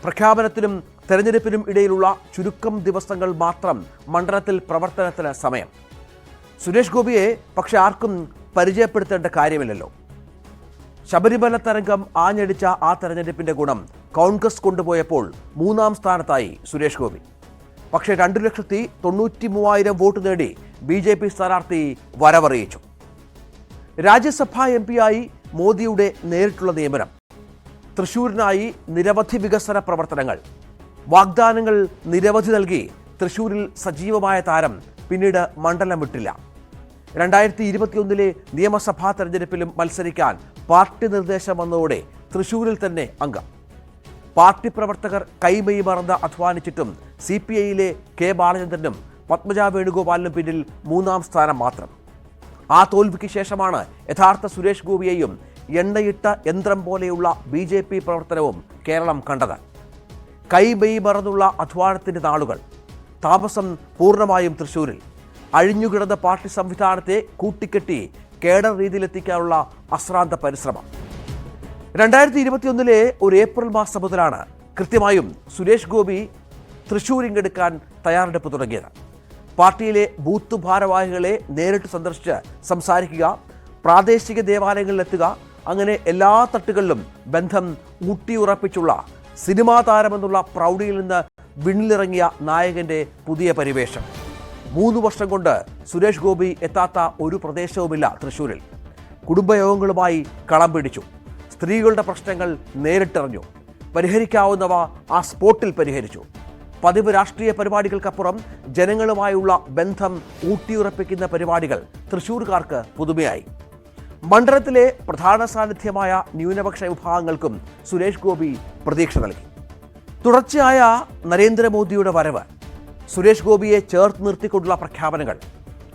പ്രഖ്യാപനത്തിനും തെരഞ്ഞെടുപ്പിനും ഇടയിലുള്ള ചുരുക്കം ദിവസങ്ങൾ മാത്രം മണ്ഡലത്തിൽ പ്രവർത്തനത്തിന് സമയം. സുരേഷ് ഗോപിയെ പക്ഷെ ആർക്കും പരിചയപ്പെടുത്തേണ്ട കാര്യമില്ലല്ലോ. ശബരിമല തരംഗം ആഞ്ഞടിച്ച ആ തെരഞ്ഞെടുപ്പിന്റെ ഗുണം കോൺഗ്രസ് കൊണ്ടുപോയപ്പോൾ 3ാം സ്ഥാനത്തായി സുരേഷ് ഗോപി. പക്ഷേ 2,93,000 വോട്ട് നേടി BJP സ്ഥാനാർത്ഥി വരവറിയിച്ചു. രാജ്യസഭാ MP-ആയി മോദിയുടെ നേരിട്ടുള്ള നിയമനം, തൃശൂരിനായി നിരവധി വികസന പ്രവർത്തനങ്ങൾ, വാഗ്ദാനങ്ങൾ നിരവധി നൽകി തൃശൂരിൽ സജീവമായ താരം പിന്നീട് മണ്ഡലം വിട്ടില്ല. 2021 നിയമസഭാ തെരഞ്ഞെടുപ്പിലും മത്സരിക്കാൻ പാർട്ടി നിർദ്ദേശം വന്നതോടെ തൃശൂരിൽ തന്നെ അംഗം. പാർട്ടി പ്രവർത്തകർ കൈമൈ മറന്ന് അധ്വാനിച്ചിട്ടും CPI-യിലെ K ബാലചന്ദ്രനും പത്മജ വേണുഗോപാലിനും പിന്നിൽ 3ാം സ്ഥാനം മാത്രം. ആ തോൽവിക്ക് ശേഷമാണ് യഥാർത്ഥ സുരേഷ് ഗോപിയെയും എണ്ണയിട്ട യന്ത്രം പോലെയുള്ള BJP പ്രവർത്തനവും കേരളം കണ്ടത്. കൈമൈ മറന്നുള്ള അധ്വാനത്തിൻ്റെ നാളുകൾ. താമസം പൂർണ്ണമായും തൃശൂരിൽ. അഴിഞ്ഞുകിടന്ന പാർട്ടി സംവിധാനത്തെ കൂട്ടിക്കെട്ടി കേഡർ രീതിയിലെത്തിക്കാനുള്ള അശ്രാന്ത പരിശ്രമം. 2021 ഒരു ഏപ്രിൽ മാസം മുതലാണ് കൃത്യമായും സുരേഷ് ഗോപി തൃശൂർ ഇങ്ങെടുക്കാൻ തയ്യാറെടുപ്പ് തുടങ്ങിയത്. പാർട്ടിയിലെ ബൂത്ത് ഭാരവാഹികളെ നേരിട്ട് സന്ദർശിച്ച് സംസാരിക്കുക, പ്രാദേശിക ദേവാലയങ്ങളിലെത്തുക, അങ്ങനെ എല്ലാ തട്ടുകളിലും ബന്ധം ഊട്ടിയുറപ്പിച്ചുള്ള സിനിമാ താരമെന്നുള്ള പ്രൗഢിയിൽ നിന്ന് വിണ്ണിലിറങ്ങിയ നായകന്റെ പുതിയ പരിവേഷം. 3 വർഷം കൊണ്ട് സുരേഷ് ഗോപി എത്താത്ത ഒരു പ്രദേശവുമില്ല തൃശ്ശൂരിൽ. കുടുംബയോഗങ്ങളുമായി കളം പിടിച്ചു. സ്ത്രീകളുടെ പ്രശ്നങ്ങൾ നേരിട്ടറിഞ്ഞു. പരിഹരിക്കാവുന്നവ ആ സ്പോട്ടിൽ പരിഹരിച്ചു. പതിവ് രാഷ്ട്രീയ പരിപാടികൾക്കപ്പുറം ജനങ്ങളുമായുള്ള ബന്ധം ഊട്ടിയുറപ്പിക്കുന്ന പരിപാടികൾ തൃശ്ശൂർക്കാർക്ക് പുതുമയായി. മണ്ഡലത്തിലെ പ്രധാന സാന്നിധ്യമായ ന്യൂനപക്ഷ വിഭാഗങ്ങൾക്കും സുരേഷ് ഗോപി പ്രതീക്ഷ നൽകി. തുടർച്ചയായ നരേന്ദ്രമോദിയുടെ വരവ്, സുരേഷ് ഗോപിയെ ചേർത്ത് നിർത്തിക്കൊണ്ടുള്ള പ്രഖ്യാപനങ്ങൾ,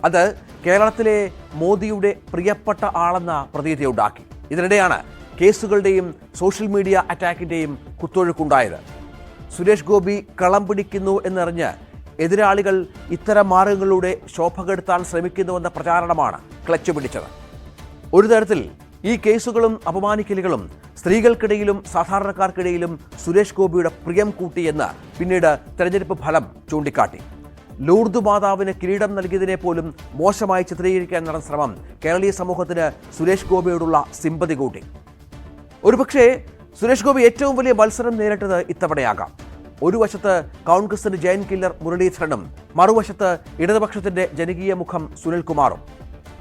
അത് കേരളത്തിലെ മോദിയുടെ പ്രിയപ്പെട്ട ആളെന്ന പ്രതീതിയുണ്ടാക്കി. ഇതിനിടെയാണ് കേസുകളുടെയും സോഷ്യൽ മീഡിയ അറ്റാക്കിന്റെയും കുത്തൊഴുക്കുണ്ടായത്. സുരേഷ് ഗോപി കളം പിടിക്കുന്നു എന്നറിഞ്ഞ് എതിരാളികൾ ഇത്തരം മാർഗങ്ങളിലൂടെ ശോഭ കെടുത്താൻ ശ്രമിക്കുന്നുവെന്ന പ്രചാരണമാണ് ക്ലച്ച് പിടിച്ചത്. ഒരു തരത്തിൽ ഈ കേസുകളും അപമാനിക്കലുകളും സ്ത്രീകൾക്കിടയിലും സാധാരണക്കാർക്കിടയിലും സുരേഷ് ഗോപിയുടെ പ്രിയം കൂട്ടിയെന്ന് പിന്നീട് തെരഞ്ഞെടുപ്പ് ഫലം ചൂണ്ടിക്കാട്ടി. ലൂർദ് മാതാവിന് കിരീടം നൽകിയതിനെ പോലും മോശമായി ചിത്രീകരിക്കാൻ നടന്ന ശ്രമം കേരളീയ സമൂഹത്തിന് സുരേഷ് ഗോപിയോടുള്ള സിമ്പതി കൂട്ടി. ഒരുപക്ഷേ സുരേഷ് ഗോപി ഏറ്റവും വലിയ മത്സരം നേരിട്ടത് ഇത്തവണയാകാം. ഒരു വശത്ത് കോൺഗ്രസിന്റെ ജയൻ കില്ലർ മുരളീധരനും മറുവശത്ത് ഇടതുപക്ഷത്തിന്റെ ജനകീയ മുഖം സുനിൽകുമാറും.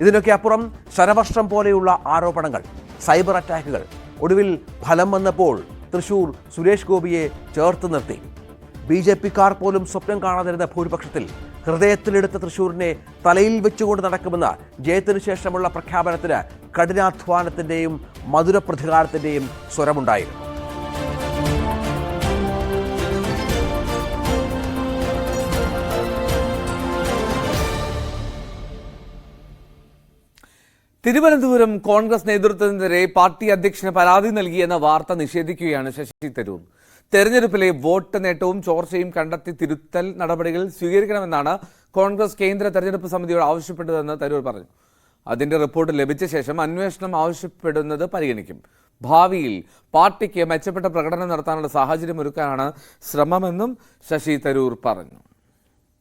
ഇതിനൊക്കെ അപ്പുറം ശരവർഷം പോലെയുള്ള ആരോപണങ്ങൾ, സൈബർ അറ്റാക്കുകൾ. ഒടുവിൽ ഫലം വന്നപ്പോൾ തൃശൂർ സുരേഷ് ഗോപിയെ ചേർത്ത് നിർത്തി. BJP-ക്കാർ പോലും സ്വപ്നം കാണാതിരുന്ന ഭൂരിപക്ഷത്തിൽ ഹൃദയത്തിലെടുത്ത തൃശൂരിനെ തലയിൽ വെച്ചുകൊണ്ട് നടക്കുമെന്ന ജയത്തിനു ശേഷമുള്ള പ്രഖ്യാപനത്തിന് കഠിനാധ്വാനത്തിന്റെയും മധുരപ്രതികാരത്തിന്റെയും സ്വരമുണ്ടായിരുന്നു. തിരുവനന്തപുരം കോൺഗ്രസ് നേതൃത്വത്തിനെതിരെ പാർട്ടി അധ്യക്ഷന് പരാതി നൽകിയെന്ന വാർത്ത നിഷേധിക്കുകയാണ് ശശി തരൂർ. തെരഞ്ഞെടുപ്പിലെ വോട്ട് നേട്ടവും ചോർച്ചയും കണ്ടെത്തി തിരുത്തൽ നടപടികൾ സ്വീകരിക്കണമെന്നാണ് കോൺഗ്രസ് കേന്ദ്ര തെരഞ്ഞെടുപ്പ് സമിതിയോട് ആവശ്യപ്പെട്ടതെന്ന് തരൂർ പറഞ്ഞു. അതിന്റെ റിപ്പോർട്ട് ലഭിച്ച ശേഷം അന്വേഷണം ആവശ്യപ്പെടുന്നത് പരിഗണിക്കും. ഭാവിയിൽ പാർട്ടിക്ക് മെച്ചപ്പെട്ട പ്രകടനം നടത്താനുള്ള സാഹചര്യം ഒരുക്കാനാണ് ശ്രമമെന്നും ശശി തരൂർ പറഞ്ഞു.